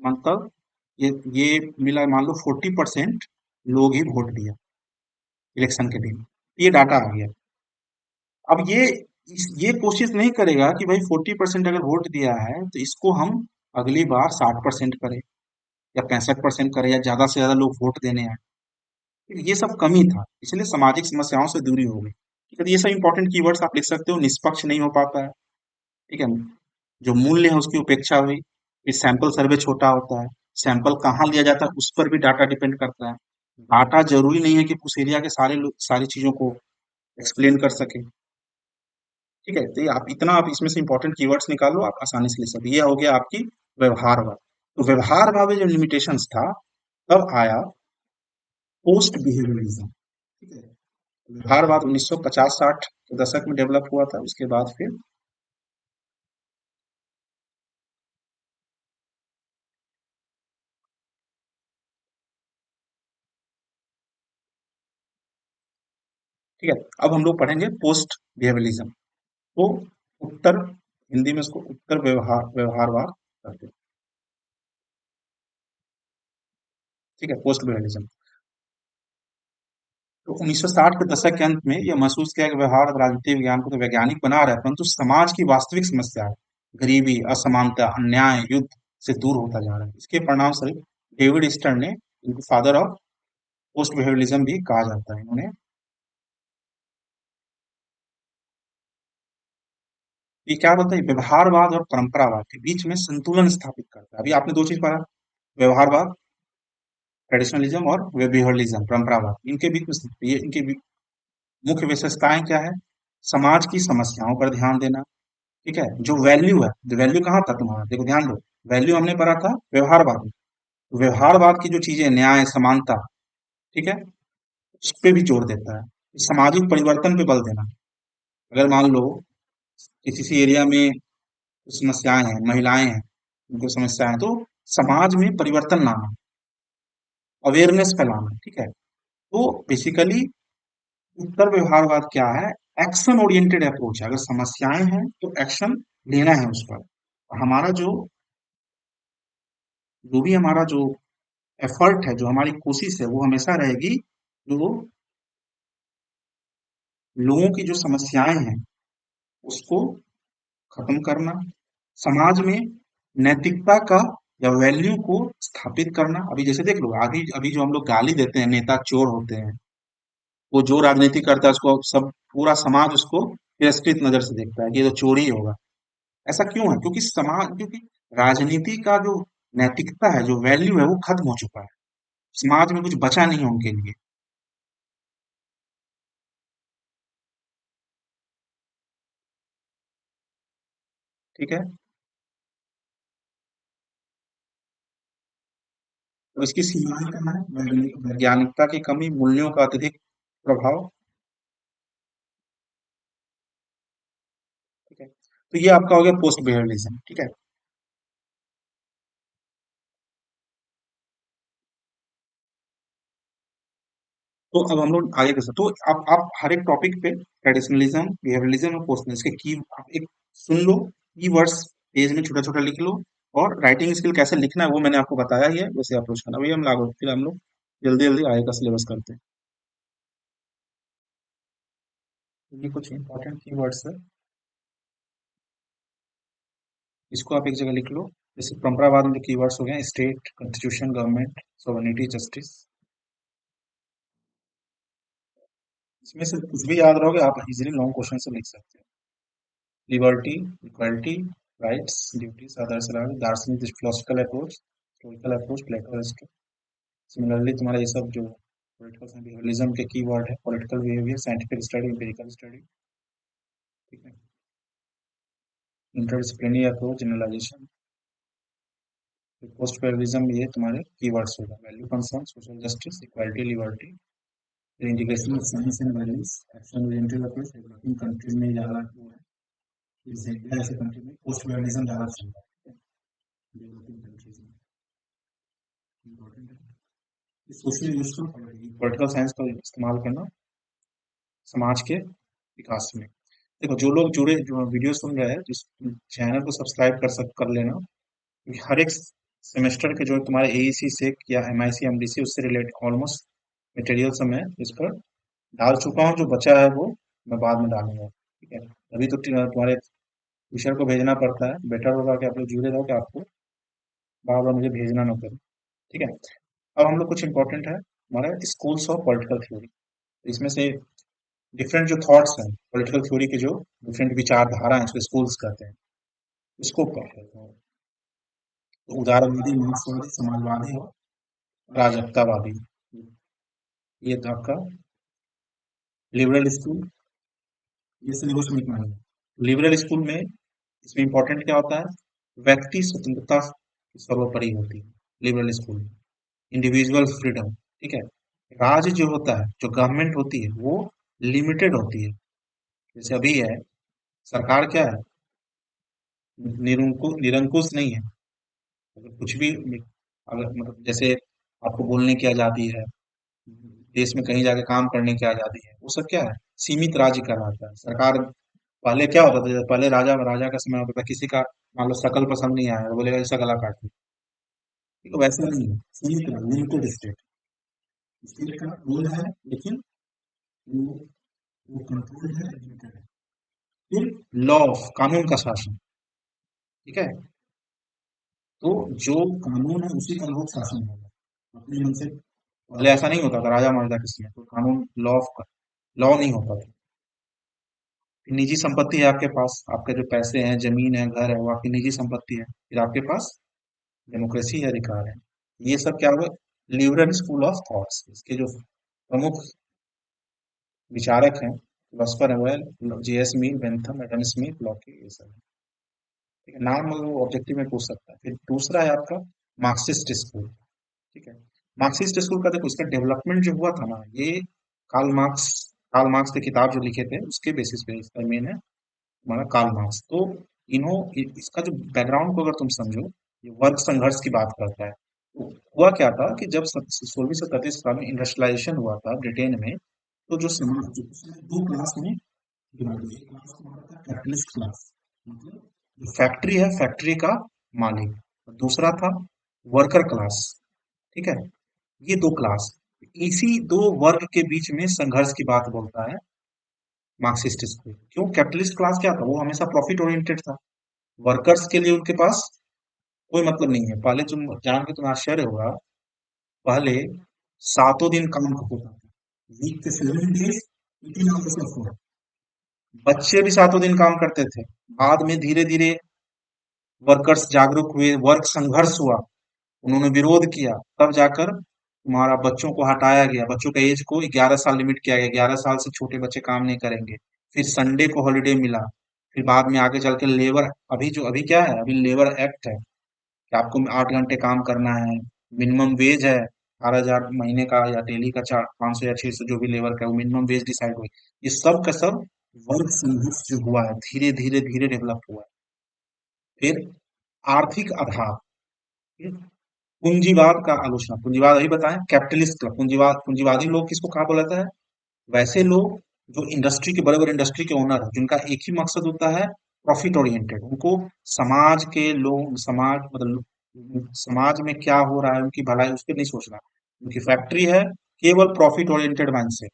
मतलब ये मिला मान लो 40% लोग ही वोट दिया इलेक्शन के दिन, ये डाटा आ गया। अब ये कोशिश नहीं करेगा कि भाई 40% अगर वोट दिया है तो इसको हम अगली बार 60% करें या 65% करें या ज्यादा से ज्यादा लोग वोट देने आए। तो ये सब कमी था, इसलिए सामाजिक समस्याओं से दूरी हो गई। ठीक है, तो ये सब इंपॉर्टेंट कीवर्ड्स आप लिख सकते हो। निष्पक्ष नहीं हो पाता है, ठीक है। जो मूल्य है उसकी उपेक्षा हुई। फिर सैंपल सर्वे छोटा होता है। सैंपल कहाँ लिया जाता है उस पर भी डाटा डिपेंड करता है। डाटा जरूरी नहीं है कि उस एरिया के सारे लोग सारी चीजों को एक्सप्लेन कर सके। ठीक है, तो ये आप इतना आप इसमें से इंपॉर्टेंट कीवर्ड्स निकालो, आप आसानी से ले सकते। ये हो गया आपकी व्यवहारवाद। तो व्यवहारवाद में जो लिमिटेशंस था तब आया पोस्ट बिहेवियरिज्म। ठीक है, व्यवहारवाद 1950-60 के दशक में डेवलप हुआ था, उसके बाद फिर ठीक है। अब हम लोग पढ़ेंगे पोस्ट बिहेवियरिज्म। तो उत्तर, हिंदी में इसको उत्तर व्यवहारवाद कहते हैं। ठीक है, पोस्ट बिहेवियरिज्म। तो 1960 के दशक के अंत में यह महसूस किया कि व्यवहार और राजनीति विज्ञान को तो वैज्ञानिक बना रहा है, परंतु समाज की वास्तविक समस्या, गरीबी, असमानता, अन्याय, युद्ध से दूर होता जा रहा है। इसके परिणाम स्वरूप डेविड स्टर्न ने, इनको फादर ऑफ पोस्ट बिहेवियरिज्म भी कहा जाता है इन्होंने, ये क्या बोलता है, व्यवहारवाद और परंपरावाद के बीच में संतुलन स्थापित करता है। अभी आपने दो चीज पढ़ा, व्यवहारवाद ट्रेडिशनलिज्म और बिहेवियरलिज्म परंपरावाद, इनके बीच में ये मुख्य विशेषताएं क्या है? समाज की समस्याओं पर ध्यान देना, ठीक है। जो वैल्यू है, जो वैल्यू कहाँ था तुम्हारा, देखो ध्यान दो, वैल्यू हमने पढ़ा था व्यवहारवाद में। तो व्यवहारवाद की जो चीजें, न्याय, समानता, ठीक है, उस पे भी जोर देता है। सामाजिक परिवर्तन पे बल देना। अगर मान लो किसी एरिया में कुछ समस्याएं हैं, महिलाएं हैं, उनको समस्या है, तो समाज में परिवर्तन लाना, अवेयरनेस फैलाना, ठीक है। तो बेसिकली उत्तर व्यवहारवाद क्या है? एक्शन ओरिएंटेड अप्रोच है। अगर समस्याएं हैं तो एक्शन लेना है उस पर। हमारा जो भी हमारा जो एफर्ट है, जो हमारी कोशिश है, वो हमेशा रहेगी जो लोगों की जो समस्याएं हैं उसको खत्म करना, समाज में नैतिकता का या वैल्यू को स्थापित करना। अभी जैसे देख लो, अभी अभी जो हम लोग गाली देते हैं, नेता चोर होते हैं, वो जो राजनीति करता है उसको सब पूरा समाज उसको तिरस्कृत नजर से देखता है कि ये तो चोर ही होगा। ऐसा क्यों है? क्योंकि राजनीति का जो नैतिकता है, जो वैल्यू है, वो खत्म हो चुका है। समाज में कुछ बचा नहीं है उनके लिए। ठीक है, तो इसकी सीमाएं कहाँ है? वैज्ञानिकता की कमी, मूल्यों का अत्यधिक प्रभाव। ठीक है, तो ये आपका हो गया पोस्ट बिहेवियरिज्म। ठीक है, तो अब हम लोग आगे कर सकते, तो आप हर एक टॉपिक पे ट्रेडिशनलिज्म, बिहेवियरलिज्म और पोस्टलिज्म के की आप एक सुन लो, की वर्ड्स पेज में छोटा छोटा लिख लो, और राइटिंग स्किल कैसे लिखना है वो मैंने आपको बताया ही है, वैसे अप्रोच करना। भैया हम लागू, फिर हम लोग जल्दी जल्दी आगे का सिलेबस करते हैं। ये कुछ इंपॉर्टेंट की वर्ड्स है, इसको आप एक जगह लिख लो। जैसे परंपरावाद में जो कीवर्ड्स हो गए, state, constitution, government, sovereignty, justice, इसमें से कुछ भी याद रहोगे आप इजीली लॉन्ग क्वेश्चन से लिख सकते हैं। Liberty, equality, rights, duties, others right, दार्शनिक फिलोसफिकल अप्रोच, हिस्टोरिकल अप्रोच, प्लेटो, अरिस्टो। सिमिलरली तुम्हारा ये सब जो पॉलिटिकल बिहेवियरिज्म के कीवर्ड है, political behaviour, scientific study, empirical study, ठीक है। इंटरडिसिप्लिनरी अप्रोच, जनरलाइजेशन, पोस्ट पेरिज्म, ये तुम्हारे कीवर्ड्स होगा। Value concern, social justice, equality, liberty, integration of science and values, action oriented approach, developing countries में ज्यादा वो है, जैसे इंडिया ऐसे कंट्री में पोस्ट पेरिज्म ज्यादा चलता है डेवलपिंग कंट्रीज में, इम्पोर्टेंट है। सोशल यूजफुल पॉलिटिकल साइंस का इस्तेमाल करना समाज के विकास में। देखो जो लोग जुड़े, जो वीडियो सुन रहे हैं, जिस चैनल को सब्सक्राइब कर लेना, क्योंकि हर एक सेमेस्टर के जो तुम्हारे एईसी से या एमआईसी एमडीसी उससे रिलेटेड ऑलमोस्ट मटेरियल सब मैं इस पर डाल चुका हूँ, जो बचा है वो मैं बाद में डालूंगा, ठीक है। अभी तो तुम्हारे टीचर को भेजना पड़ता है, बेटर होगा कि आप लोग जुड़े रहो, कि आपको बार बार मुझे भेजना ना पड़े, ठीक है। अब हम लोग कुछ इंपॉर्टेंट है हमारा स्कूल्स ऑफ पॉलिटिकल थ्योरी, इसमें से डिफरेंट जो थॉट्स हैं पॉलिटिकल थ्योरी के, जो डिफरेंट विचारधारा हैं उसको स्कूल्स कहते हैं, इसको पढ़ लेते हैं। तो उदारवादी, मार्क्सवादी, समाजवादी और राजकतावादी, ये था आपका लिबरल स्कूल, ये सिलेबस में इतना ही है। लिबरल स्कूल में इसमें इंपॉर्टेंट क्या होता है, व्यक्ति स्वतंत्रता सर्वोपरि होती है लिबरल स्कूल में, इंडिविजुअल फ्रीडम, ठीक है। राज्य जो होता है, जो गवर्नमेंट होती है, वो लिमिटेड होती है। जैसे अभी है, सरकार क्या है, निरंकुश नहीं है। अगर कुछ भी, अगर मतलब जैसे आपको बोलने की आजादी है, देश में कहीं जाके काम करने की आजादी है, वो सब क्या है, सीमित राज्य कहलाता है। सरकार पहले क्या होता था, जैसे पहले राजा राजा का समय होता था, किसी का मान लो शकल पसंद नहीं आया, वो बोलेगा इसका गला काट दो, ठीक है, वैसा नहीं है, सीमित लिमिटेड स्टेट, स्टेट का रोल है, लेकिन वो वो कंट्रोल है, लिमिटेड है। फिर लॉ ऑफ, कानून का शासन, ठीक है। तो जो कानून है उसी का लोग शासन होगा अपने मन से। पहले ऐसा नहीं होता था, राजा महाराजा के समय तो कानून, लॉ ऑफ, लॉ नहीं होता था। निजी संपत्ति है आपके पास, आपके जो पैसे हैं, जमीन है, घर है, वो आपकी निजी संपत्ति है। फिर आपके पास डेमोक्रेसी है, अधिकार है। ये सब क्या हुआ, लिबरल स्कूल ऑफ थॉट्स, इसके जो प्रमुख विचारक हैं, फिलोसफर है, वो है जेएस मिल, बेंथम, एडम स्मिथ, लॉकी, ये सब है, ठीक है। नाम वो ऑब्जेक्टिव में पूछ सकता है। फिर दूसरा है आपका मार्क्सिस्ट स्कूल, ठीक है। मार्क्सिस्ट स्कूल का देखो, इसका डेवलपमेंट जो हुआ था ना, ये कार्ल मार्क्स, कार्ल मार्क्स के किताब जो लिखे थे उसके बेसिस पे इसका मेन है हमारा कार्ल मार्क्स। तो इसका जो बैकग्राउंड को अगर तुम समझो, ये वर्ग संघर्ष की बात करता है। तो हुआ क्या था कि जब 16वीं 17वीं में इंडस्ट्रियलाइजेशन हुआ था ब्रिटेन में, तो जो समाज जो उसने दो क्लास में डिवाइड हुआ, एक क्लास को बोला था कैपिटलिस्ट क्लास, मतलब जो फैक्ट्री है, फैक्ट्री का मालिक, और दूसरा था वर्कर क्लास, ठीक है। ये दो क्लास, इसी दो वर्ग के बीच में संघर्ष की बात बोलता है मार्क्सिस्ट स्कूल। क्यों, कैपिटलिस्ट क्लास क्या था, वो हमेशा प्रॉफिट ओरिएंटेड था। वर्कर्स के लिए उनके पास कोई मतलब नहीं है। पहले तुम जान के तुम्हें आश्चर्य होगा, पहले 7 दिन काम होता था, वीक के 7 डेज, 18 आवर्स ऑफ वर्क। बच्चे भी 7 दिन काम करते थे। बाद में धीरे धीरे वर्कर्स जागरूक हुए, वर्क संघर्ष हुआ, उन्होंने विरोध किया, तब जाकर तुम्हारा बच्चों को हटाया गया, बच्चों का एज को 11 साल लिमिट किया गया, 11 साल से छोटे बच्चे काम नहीं करेंगे। फिर संडे को हॉलिडे मिला। फिर बाद में आगे चल के लेबर, अभी जो अभी क्या है, अभी लेबर एक्ट है कि आपको 8 घंटे काम करना है, मिनिमम वेज है 18,000 महीने का, या डेली का 500 या 600 जो भी लेबर का, वो मिनिमम वेज डिसाइड हुई। ये सब का सब वर्क संघर्ष जो हुआ है, धीरे धीरे धीरे डेवलप हुआ है। फिर आर्थिक आधार, पूंजीवाद का आलोचना, पूंजीवाद अभी बताएं, कैपिटलिस्ट का पूंजीवाद, पूंजीवादी लोग किसको कहा बोला जाता है? वैसे लोग जो इंडस्ट्री के बड़े बड़े इंडस्ट्री के ओनर है, जिनका एक ही मकसद होता है प्रॉफिट ओरिएंटेड, उनको समाज के लोग, समाज मतलब समाज में क्या हो रहा है उनकी भलाई उसके नहीं सोचना, उनकी फैक्ट्री है, केवल प्रॉफिट ओरिएंटेड माइंडसेट।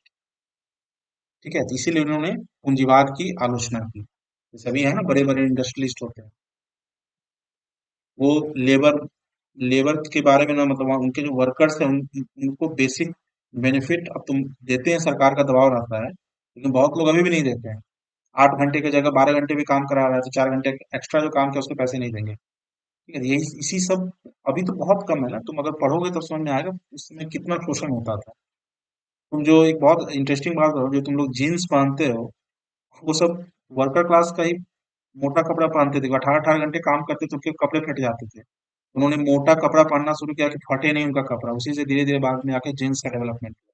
ठीक है, तो इसीलिए उन्होंने पूंजीवाद की आलोचना की। जैसे अभी है ना बड़े बड़े इंडस्ट्रियलिस्ट होते हैं, वो लेबर लेबर के बारे में ना, मतलब वहाँ उनके जो वर्कर्स हैं उनको बेसिक बेनिफिट अब तुम देते हैं, सरकार का दबाव रहता है, लेकिन बहुत लोग अभी भी नहीं देते हैं। 8 घंटे की जगह 12 घंटे भी काम करा रहा है तो 4 घंटे एक्स्ट्रा जो काम किया उसके पैसे नहीं देंगे। ठीक है, यही इसी सब अभी तो बहुत कम है ना, तुम अगर पढ़ोगे तो समझ में आएगा उसमें कितना शोषण होता था। तुम जो एक बहुत इंटरेस्टिंग बात करो, जो तुम लोग जीन्स पहनते हो, वो सब वर्कर क्लास का ही मोटा कपड़ा पहनते थे, 18 18 घंटे काम करते थे, उनके कपड़े फट जाते थे। उन्होंने मोटा कपड़ा पहनना शुरू किया कि फटे नहीं उनका कपड़ा, उसी से धीरे धीरे बाद में आके जीन्स का डेवलपमेंट हुआ।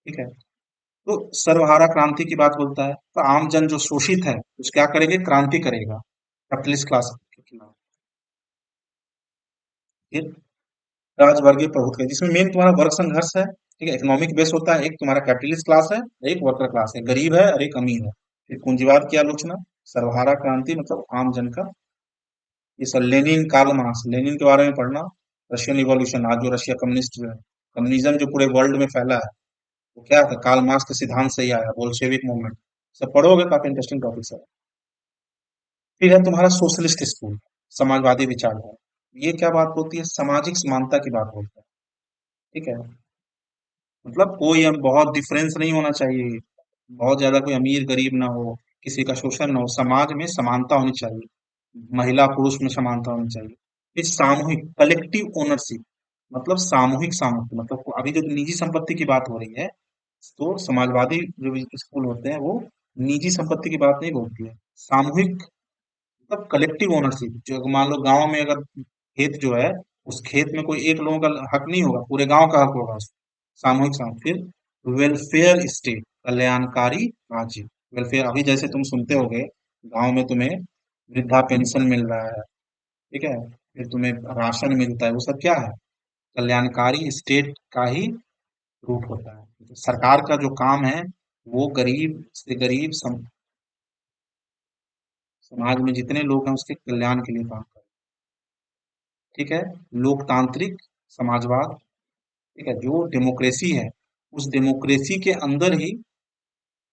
ठीक है, तो सर्वहारा क्रांति की बात बोलता है, तो आम जन जो शोषित है उस क्या करेंगे, क्रांति करेगा कैपिटलिस्ट क्लास के खिलाफ। फिर राजवर्गीय प्रभुत्व, जिसमें मेन तुम्हारा वर्ग संघर्ष है। ठीक है, इकोनॉमिक बेस होता है, एक तुम्हारा कैपिटलिस्ट क्लास है, एक वर्कर क्लास है, गरीब है और एक अमीर है। फिर पूंजीवाद की आलोचना, सर्वहारा क्रांति मतलब आम जन का। ये sir Lenin, Karl Marx, Lenin के बारे में पढ़ना। रशियन रिवॉल्यूशन, आज जो रशिया कम्युनिस्ट जो है, कम्युनिज्म जो पूरे वर्ल्ड में फैला है, वो क्या था, कार्ल मार्क्स के सिद्धांत से ही आया, बोल्शेविक मूवमेंट। सब पढ़ोगे, काफी इंटरेस्टिंग टॉपिक है। फिर है तुम्हारा सोशलिस्ट स्कूल, समाजवादी विचारधारा। ये क्या बात होती है, सामाजिक समानता की बात होती है। ठीक है, मतलब कोई हम बहुत डिफरेंस नहीं होना चाहिए, बहुत ज्यादा कोई अमीर गरीब ना हो, किसी का शोषण ना हो, समाज में समानता होनी चाहिए, महिला पुरुष में समानता होनी चाहिए। फिर सामूहिक कलेक्टिव ओनरशिप, मतलब सामूहिक सामर्थ्य, मतलब अभी जो निजी संपत्ति की बात हो रही है, तो समाजवादी जो स्कूल होते हैं वो निजी संपत्ति की बात नहीं बोलती है, सामूहिक मतलब कलेक्टिव ओनरशिप। जो मान लो गांव में अगर खेत जो है, उस खेत में कोई एक लोगों का हक नहीं होगा, पूरे गांव का हक होगा उसमें। सामूहिक फिर वेलफेयर स्टेट, कल्याणकारी राज्य। वेलफेयर, अभी जैसे तुम सुनते होगे गांव में तुम्हें वृद्धा पेंशन मिल रहा है, ठीक है, फिर तुम्हें राशन मिलता है, वो सब क्या है, कल्याणकारी स्टेट का ही रूप होता है। तो सरकार का जो काम है वो गरीब से गरीब समाज में जितने लोग हैं उसके कल्याण के लिए काम करता है। ठीक है, लोकतांत्रिक समाजवाद। ठीक है, जो डेमोक्रेसी है उस डेमोक्रेसी के अंदर ही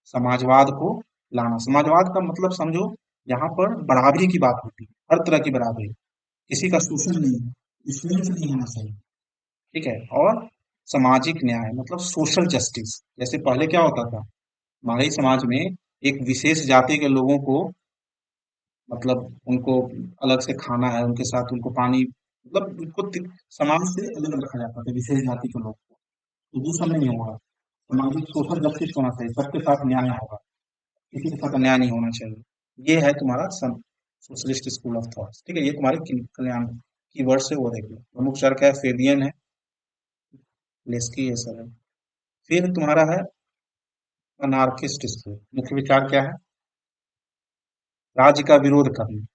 समाजवाद को लाना। समाजवाद का मतलब समझो, यहाँ पर बराबरी की बात होती है, हर तरह की बराबरी, किसी का शोषण नहीं है, डिफरेंस नहीं होना चाहिए। ठीक है, और सामाजिक न्याय मतलब सोशल जस्टिस। जैसे पहले क्या होता था, हमारे ही समाज में एक विशेष जाति के लोगों को, मतलब उनको अलग से खाना है, उनके साथ उनको पानी, मतलब उनको समाज से अलग रखा जाता था विशेष जाति के लोग को। तो वो सब नहीं होगा, सामाजिक सोशल जस्टिस होना चाहिए, सबके साथ न्याय होगा, किसी के साथ अन्याय नहीं होना चाहिए। ये है तुम्हारा सोशलिस्ट स्कूल ऑफ थॉट्स। ठीक है, ये तुम्हारे कल्याण की वर्ड से वो देखो, प्रमुख चर क्या है, फेबियन है, लेस्की, ये सब है। फिर तुम्हारा है अनार्किस्ट स्कूल, मुख्य विचार क्या है, राज्य का विरोध करना।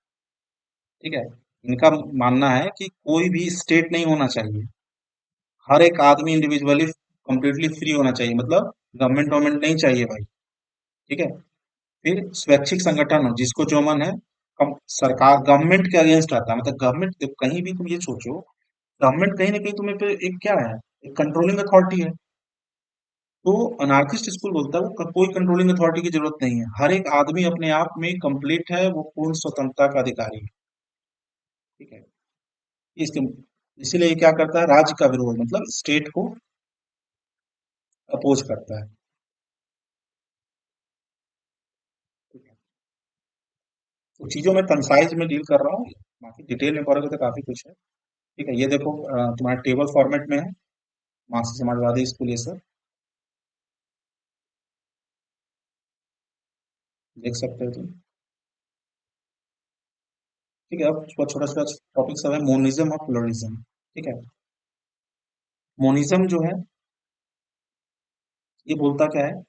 ठीक है, इनका मानना है कि कोई भी स्टेट नहीं होना चाहिए, हर एक आदमी इंडिविजुअली कंप्लीटली फ्री होना चाहिए, मतलब गवर्नमेंट गवर्नमेंट नहीं चाहिए भाई। ठीक है, फिर स्वैच्छिक संगठन हो, जिसको जो मन है, सरकार गवर्नमेंट के अगेंस्ट रहता है, मतलब गवर्नमेंट कहीं भी तुम ये सोचो, गवर्नमेंट कहीं ना कहीं तुम्हें पे एक क्या है, एक कंट्रोलिंग अथॉरिटी है। तो अनार्किस्ट स्कूल बोलता है वो कोई कंट्रोलिंग अथॉरिटी की जरूरत नहीं है, हर एक आदमी अपने आप में कंप्लीट है, वो पूर्ण स्वतंत्रता का अधिकारी है। ठीक है, इसके इसीलिए ये क्या करता है, राज्य का विरोध मतलब स्टेट को अपोज करता है। ठीक है, तो चीजों में कंसाइज में डील कर रहा हूँ, बाकी डिटेल में पढ़ोगे तो काफी कुछ है। ठीक है, ये देखो तुम्हारे टेबल फॉर्मेट में है, मार्क्सिस्ट समाजवादी स्कूल, ये सब देख सकते हो तुम। ठीक है, अब छोटा छोटा टॉपिक सब है, मोनिज्म और प्लुरलिज्म। ठीक है, मोनिज्म जो है ये बोलता क्या है,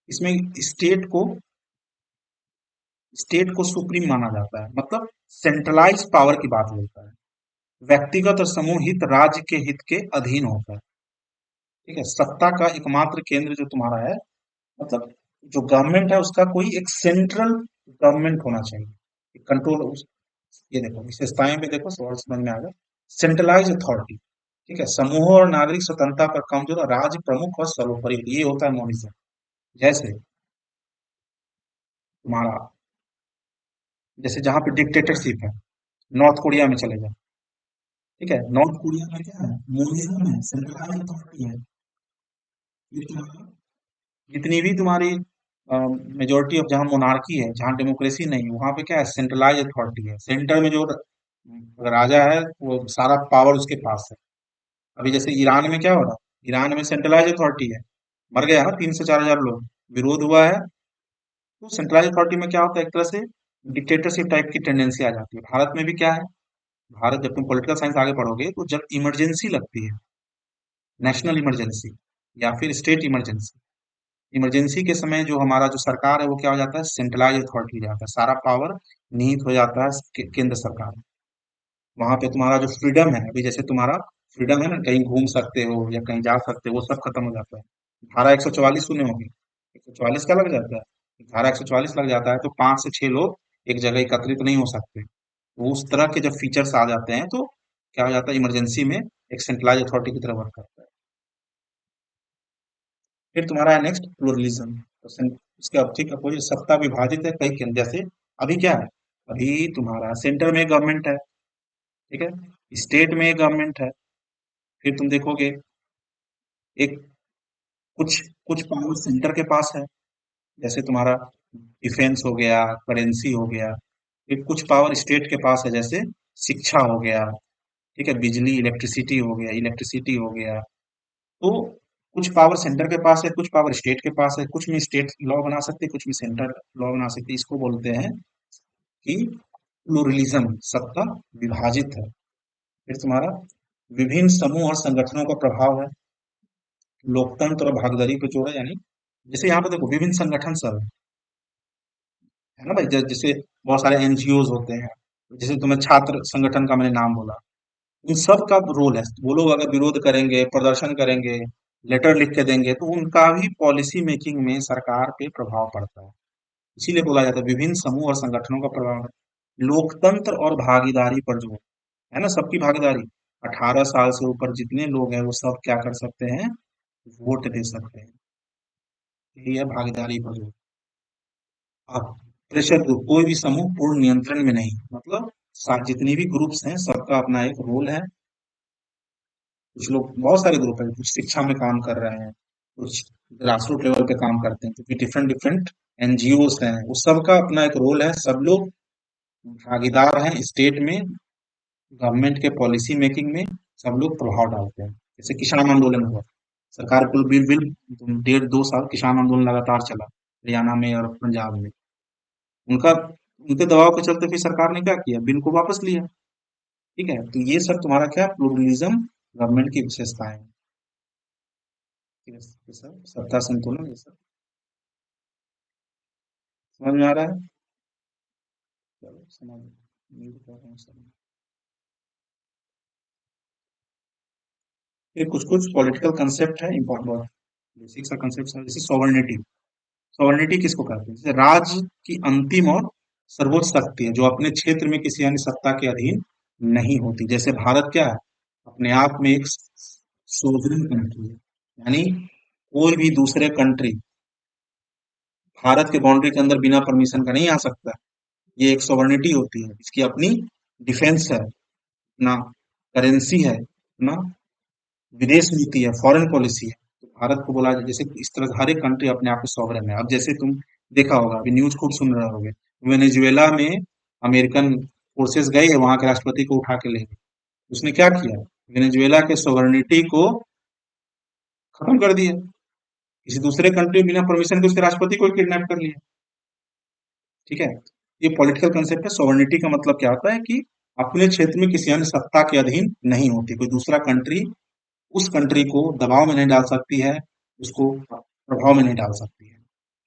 इसमें स्टेट को सुप्रीम माना जाता है, मतलब सेंट्रलाइज पावर की बात बोलता है। व्यक्तिगत और समूह हित राज्य के हित के अधीन होता है। ठीक है, सत्ता का एकमात्र केंद्र जो तुम्हारा है, मतलब जो गवर्नमेंट है उसका कोई एक सेंट्रल गवर्नमेंट होना चाहिए, कंट्रोल उस। ये देखो विशेषताएं भी देखो, सवाल समझ में आ गया। सेंट्रलाइज अथॉरिटी, ठीक है, समूहों और नागरिक स्वतंत्रता पर कमजोर और राज्य प्रमुख और सर्वोपरि, ये होता है मॉनिज्म। जैसे तुम्हारा, जैसे जहां पे डिक्टेटरशिप है, नॉर्थ कोरिया में चले जाओ। ठीक है, नॉर्थ कोरिया में क्या है, मॉनिज्म है, सेंट्रलाइज अथॉरिटी है। ये तुम्हारा जितनी भी तुम्हारी मेजोरिटी ऑफ, जहाँ मोनार्की है, जहाँ डेमोक्रेसी नहीं है, वहां पे क्या है, सेंट्रलाइज अथॉरिटी है। सेंटर में जो राजा है वो सारा पावर उसके पास है। अभी जैसे ईरान में क्या हो रहा है, ईरान में सेंट्रलाइज अथॉरिटी है। मर गया ना 3 से 4 हजार लोग, विरोध हुआ है। तो सेंट्रलाइज अथॉरिटी में क्या होता है, एक तरह से डिक्टेटरशिप टाइप की टेंडेंसी आ जाती है। भारत में भी क्या है, भारत जब तुम पॉलिटिकल साइंस आगे पढ़ोगे तो जब इमरजेंसी लगती है, नेशनल इमरजेंसी या फिर स्टेट इमरजेंसी, इमरजेंसी के समय जो हमारा जो सरकार है वो क्या हो जाता है, सेंट्रलाइज अथॉरिटी हो जाता है, सारा पावर निहित हो जाता है केंद्र सरकार में। वहां पे तुम्हारा जो फ्रीडम है, अभी जैसे तुम्हारा फ्रीडम है ना, कहीं घूम सकते हो या कहीं जा सकते हो, वो सब खत्म हो जाता है। धारा 144 सुने होंगे, 144 क्या लग जाता है, धारा 144 लग जाता है तो 5 से 6 लोग एक जगह एकत्रित नहीं हो सकते। तो उस तरह के जब फीचर्स आ जाते हैं तो क्या हो जाता है, इमरजेंसी में एक सेंट्रलाइज अथॉरिटी की तरह वर्क करता है। फिर तुम्हारा है नेक्स्ट प्लुरलिज्म। तो इसके अब ठीक अपोजिट, सत्ता विभाजित है कई केंद्र, जैसे अभी क्या है, अभी तुम्हारा सेंटर में गवर्नमेंट है, ठीक है, स्टेट में गवर्नमेंट है। फिर तुम देखोगे एक कुछ कुछ पावर सेंटर के पास है, जैसे तुम्हारा डिफेंस हो गया, करेंसी हो गया। फिर कुछ पावर स्टेट के पास है, जैसे शिक्षा हो गया, ठीक है, बिजली इलेक्ट्रिसिटी हो गया। तो कुछ पावर सेंटर के पास है, कुछ पावर स्टेट के पास है, कुछ में स्टेट लॉ बना सकते हैं, कुछ में सेंटर लॉ बना सकते हैं। इसको बोलते हैं कि प्लूरलिज्म, सत्ता विभाजित है। फिर तुम्हारा विभिन्न समूह और संगठनों का प्रभाव है, लोकतंत्र और भागीदारी पे जोड़ा, यानी जैसे यहाँ पे देखो विभिन्न संगठन सब है ना भाई, जैसे बहुत सारे एनजीओज होते हैं, जैसे तुम्हें छात्र संगठन का मैंने नाम बोला, इन सब का रोल है। वो लोग अगर विरोध करेंगे, प्रदर्शन करेंगे, लेटर लिख के देंगे, तो उनका भी पॉलिसी मेकिंग में सरकार पे प्रभाव पड़ता है। इसीलिए बोला जाता है विभिन्न समूह और संगठनों का प्रभाव है। लोकतंत्र और भागीदारी पर जोर है ना, सबकी भागीदारी। 18 साल से ऊपर जितने लोग हैं वो सब क्या कर सकते हैं, वोट दे सकते हैं। ये है भागीदारी पर जोर। अब प्रेशर ग्रुप, कोई भी समूह पूर्ण नियंत्रण में नहीं, मतलब जितनी भी ग्रुप्स हैं सबका अपना एक रोल है। कुछ लोग, बहुत सारे ग्रुप हैं, कुछ शिक्षा में काम कर रहे हैं, कुछ ग्रास रूट लेवल पे काम करते हैं, क्योंकि डिफरेंट डिफरेंट एनजीओस हैं, उस सबका अपना एक रोल है। सब लोग भागीदार हैं स्टेट में, गवर्नमेंट के पॉलिसी मेकिंग में, सब लोग प्रभाव डालते हैं। जैसे किसान आंदोलन हुआ, सरकार को बिल बिल 1.5 2 साल किसान आंदोलन लगातार चला, हरियाणा में और पंजाब में। उनका उनके दबाव के चलते फिर सरकार ने क्या किया, बिल को वापस लिया। ठीक है, तो ये सब तुम्हारा क्या, प्लूरलिज्म गवर्नमेंट की विशेषताएं हैं। ठीक है, ये सब सत्ता संतुलन, ये सब समझ में आ रहा है। चलो समझ, नहीं बता रहा हूँ समझ। ये कुछ कुछ पॉलिटिकल कंसेप्ट है इंपॉर्टेंट, बेसिक सा कंसेप्ट है, जैसे सॉवर्निटी। सॉवर्निटी किसको कहते हैं, जैसे राज्य की अंतिम और सर्वोच्च शक्ति है जो अपने क्षेत्र में किसी अन्य सत्ता के अधीन नहीं होती। जैसे भारत क्या है, अपने आप में एक सोवरेन कंट्री है, यानी कोई भी दूसरे कंट्री भारत के बाउंड्री के अंदर बिना परमिशन का नहीं आ सकता। ये एक सॉवर्निटी होती है, इसकी अपनी डिफेंस है, अपना करेंसी है, अपना विदेश नीति है, फॉरेन पॉलिसी है। तो भारत को बोला जाए, जैसे इस तरह से हर एक कंट्री अपने आप में सॉवरेन है। अब जैसे तुम देखा होगा, अभी न्यूज खूब सुन रहे होगे, वेनेजुएला में अमेरिकन फोर्सेस गए, वहां के राष्ट्रपति को उठा के ले गए। उसने क्या किया, वेनेजुएला के सॉवरेनिटी को खत्म कर दिया। किसी दूसरे कंट्री बिना परमिशन के उसके राष्ट्रपति को किडनैप कर लिया। ठीक है, ये पॉलिटिकल कंसेप्ट है। सॉवरेनिटी का मतलब क्या होता है कि अपने क्षेत्र में किसी अन्य सत्ता के अधीन नहीं होती, कोई दूसरा कंट्री उस कंट्री को दबाव में नहीं डाल सकती है, उसको प्रभाव में नहीं डाल सकती है।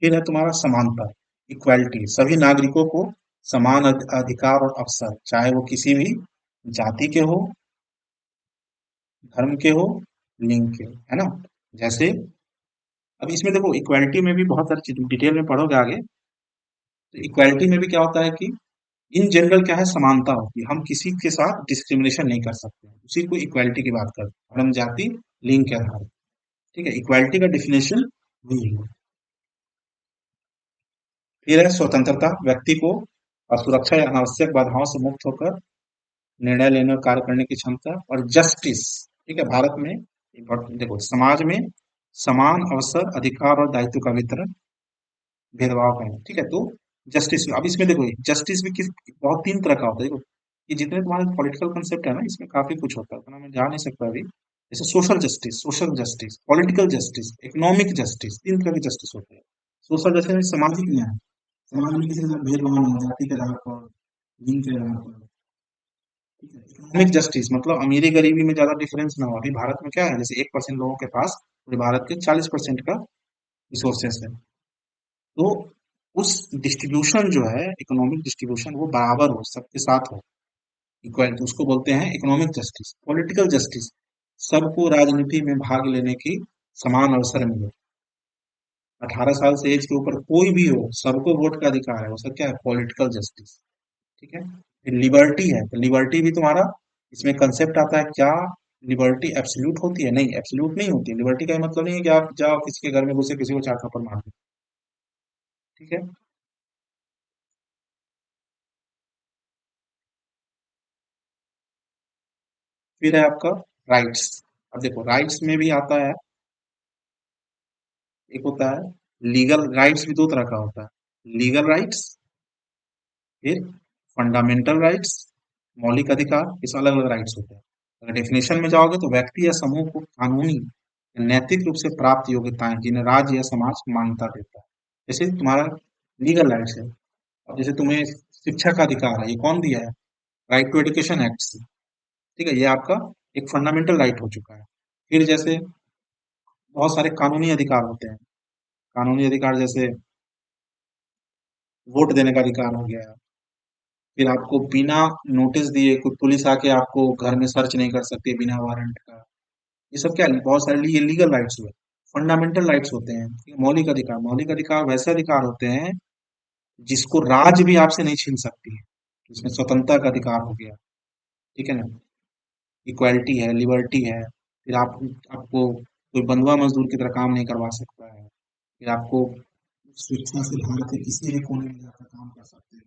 फिर है तुम्हारा समानता, इक्वालिटी, सभी नागरिकों को समान अधिकार और अवसर, चाहे वो किसी भी जाति के हो, धर्म के हो, लिंग के हो, है ना। जैसे अब इसमें देखो इक्वालिटी में भी बहुत सारी चीज डिटेल में पढ़ोगे आगे। तो इक्वालिटी में भी क्या होता है कि इन जनरल क्या है, समानता होती है, हम किसी के साथ डिस्क्रिमिनेशन नहीं कर सकते, उसी को इक्वालिटी की बात करते हैं, धर्म जाति लिंग के आधार पर। ठीक है, इक्वालिटी का डिफिनेशन वही है। फिर है स्वतंत्रता, व्यक्ति को असुरक्षा या अनावश्यक बाधाओं से मुक्त होकर निर्णय लेने और कार्य करने की क्षमता। और जस्टिस, ठीक है, भारत में देखो समाज में समान अवसर अधिकार और दायित्व का वितरण, भेदभाव का नहीं, ठीक है। तो जस्टिस, अब इसमें देखो जस्टिस भी किस बहुत तीन तरह का होता है, देखो ये जितने तुम्हारे पॉलिटिकल कंसेप्ट है ना, इसमें काफी कुछ होता है, उतना मैं जा नहीं सकता अभी। जैसे social justice, political justice, economic justice, तीन तरह की जस्टिस होते हैं। सोशल जस्टिस सामाजिक न्याय, समाज में किसी के साथ भेदभाव नहीं, जाति के आधार पर, लिंग के आधार पर। ठीक है, इकोनॉमिक जस्टिस मतलब अमीरी गरीबी में ज्यादा डिफरेंस ना हो। अभी भारत में क्या है, जैसे 1% लोगों के पास पूरे भारत के 40% का रिसोर्सेस है। तो उस डिस्ट्रीब्यूशन जो है, इकोनॉमिक डिस्ट्रीब्यूशन वो बराबर हो, सबके साथ हो, इक्वल, तो उसको बोलते हैं इकोनॉमिक जस्टिस। पॉलिटिकल जस्टिस, सबको राजनीति में भाग लेने की समान अवसर मिले, 18 साल से एज के ऊपर कोई भी हो, सबको वोट का अधिकार है, वो सब क्या है, पॉलिटिकल जस्टिस। ठीक है, फिर लिबर्टी है, तो लिबर्टी भी तुम्हारा इसमें कंसेप्ट आता है क्या, लिबर्टी एब्सोल्यूट होती है, नहीं एब्सोल्यूट नहीं होती। लिबर्टी का ये मतलब नहीं है कि आप जाओ किसी के घर में घुसे किसी को चार थप्पड़ मार दो। ठीक है, फिर है आपका राइट्स। अब देखो राइट्स में भी आता है, एक होता है लीगल राइट्स, भी दो तरह का होता है, लीगल राइट्स, फिर फंडामेंटल राइट्स, मौलिक अधिकार, इस अलग अलग राइट्स होते हैं। अगर डेफिनेशन में जाओगे तो व्यक्ति या समूह को कानूनी या नैतिक रूप से प्राप्त योग्यताएं जिन्हें राज्य या समाज मान्यता देता है। जैसे तुम्हारा लीगल राइट्स है, अब जैसे तुम्हें शिक्षा का अधिकार है, ये कौन दिया है, राइट टू एजुकेशन एक्ट से। ठीक है, ये आपका एक फंडामेंटल राइट हो चुका है। फिर जैसे बहुत सारे कानूनी अधिकार होते हैं, कानूनी अधिकार जैसे वोट देने का अधिकार हो गया, फिर आपको बिना नोटिस दिए कोई पुलिस आके आपको घर में सर्च नहीं कर सकती बिना वारंट का। ये सब क्या है, बहुत सारे ये लीगल राइट्स हुए। फंडामेंटल राइट्स होते हैं, ठीक है, मौलिक अधिकार, मौलिक अधिकार वैसे अधिकार होते हैं जिसको राज भी आपसे नहीं छीन सकती है, इसमें स्वतंत्रता का अधिकार हो गया। ठीक है ना, इक्वालिटी है, लिबर्टी है, फिर आपको कोई बंधुआ मजदूर की तरह काम नहीं करवा सकता है, फिर आपको स्वेच्छा से भारत के किसी भी कोने में जाकर काम कर सकते हैं,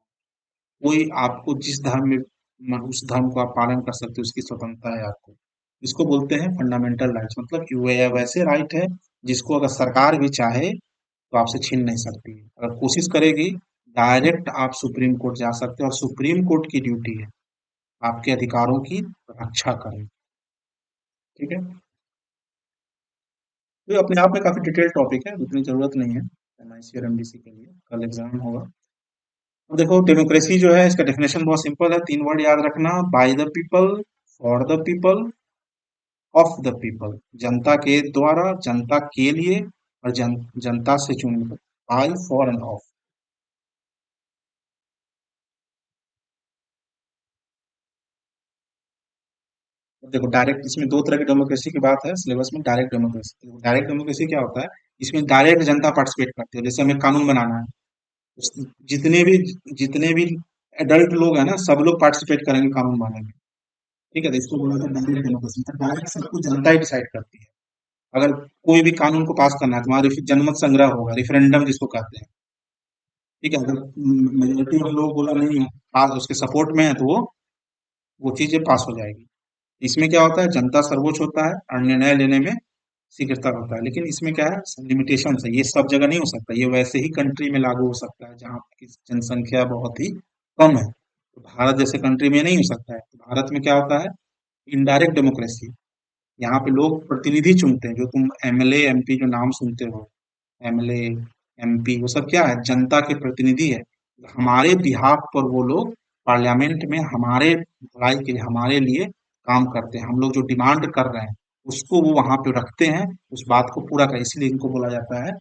कोई आपको जिस धर्म में उस धर्म को आप पालन कर सकते हो, उसकी स्वतंत्रता है आपको। इसको बोलते हैं फंडामेंटल राइट्स, मतलब कि वे वैसे राइट है जिसको अगर सरकार भी चाहे तो आपसे छीन नहीं सकती है, अगर कोशिश करेगी डायरेक्ट आप सुप्रीम कोर्ट जा सकते हो, और सुप्रीम कोर्ट की ड्यूटी है आपके अधिकारों की रक्षा करें। ठीक है, तो ये अपने आप में काफी डिटेल टॉपिक है, उतनी जरूरत नहीं है एमआईसी और एमडीसी के लिए, कल एग्जाम होगा। अब देखो डेमोक्रेसी जो है, इसका डेफिनेशन बहुत सिंपल है, तीन वर्ड याद रखना, by the people, for the people, of the people, जनता के द्वारा, जनता के लिए, और जनता से चुनकर, बाय, फॉर एंड ऑफ। देखो डायरेक्ट, इसमें दो तरह की डेमोक्रेसी की बात है सिलेबस में, डायरेक्ट डेमोक्रेसी। डायरेक्ट डेमोक्रेसी क्या होता है, इसमें डायरेक्ट जनता पार्टिसिपेट करती है, जैसे हमें कानून बनाना है, जितने भी जितने भी एडल्ट लोग हैं ना, सब लोग पार्टिसिपेट करेंगे कानून बनाने में। ठीक है, तो इसको बोला जाता है डायरेक्ट डेमोक्रेसी, तो डायरेक्ट सब कुछ जनता ही डिसाइड करती है। अगर कोई भी कानून को पास करना है, तुम्हारा जनमत संग्रह होगा, रिफरेंडम जिसको कहते हैं। ठीक है, अगर मेजोरिटी ऑफ लोग बोला नहीं पास, उसके सपोर्ट में है, तो वो चीजें पास हो जाएगी। इसमें क्या होता है, जनता सर्वोच्च होता है और निर्णय लेने में शीघ्रता होता है, लेकिन इसमें क्या है, लिमिटेशन है, ये सब जगह नहीं हो सकता, ये वैसे ही कंट्री में लागू हो सकता है जहाँ की जनसंख्या बहुत ही कम है, तो भारत जैसे कंट्री में नहीं हो सकता है। तो भारत में क्या होता है, इनडायरेक्ट डेमोक्रेसी, यहाँ पे लोग प्रतिनिधि चुनते हैं, जो तुम एमएलए एमपी जो नाम सुनते हो, एमएलए एमपी, वो सब क्या है, जनता के प्रतिनिधि है। हमारे बिहाफ पर वो लोग पार्लियामेंट में हमारे भलाई के लिए, हमारे लिए काम करते हैं, हम लोग जो डिमांड कर रहे हैं उसको वो वहां पे रखते हैं, उस बात को पूरा कर, इसलिए इनको बोला जाता है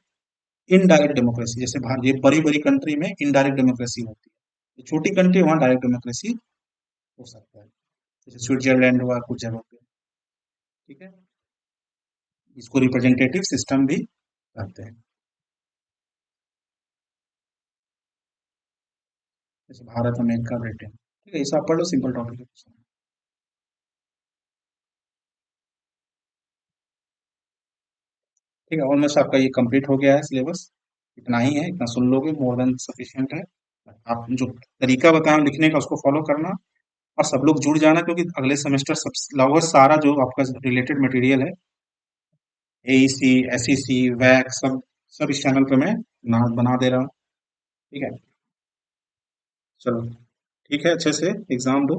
इनडायरेक्ट डेमोक्रेसी। जैसे भारत, ये बड़ी बड़ी कंट्री में इनडायरेक्ट डेमोक्रेसी होती है, छोटी कंट्री वहाँ डायरेक्ट डेमोक्रेसी हो सकता है, जैसे स्विट्जरलैंड हुआ कुछ जगहों पे। ठीक है, इसको रिप्रेजेंटेटिव सिस्टम भी कहते हैं। जैसे भारत, अमेरिका, ब्रिटेन, ठीक है, ये सब पढ़ लो, सिंपल टॉपिक है। ठीक है, ऑलमोस्ट आपका ये कंप्लीट हो गया है सिलेबस। इतना ही है, इतना सुन लोगे मोर देन सफिशिएंट है। आप जो तरीका बताया लिखने का उसको फॉलो करना, और सब लोग जुड़ जाना, क्योंकि अगले सेमेस्टर सब लगभग सारा जो आपका रिलेटेड मटेरियल है, एईसी, एसईसी, वैक, सब इस चैनल पे मैं बना दे रहा हूँ। ठीक है, चलो, ठीक है, अच्छे से एग्जाम दो।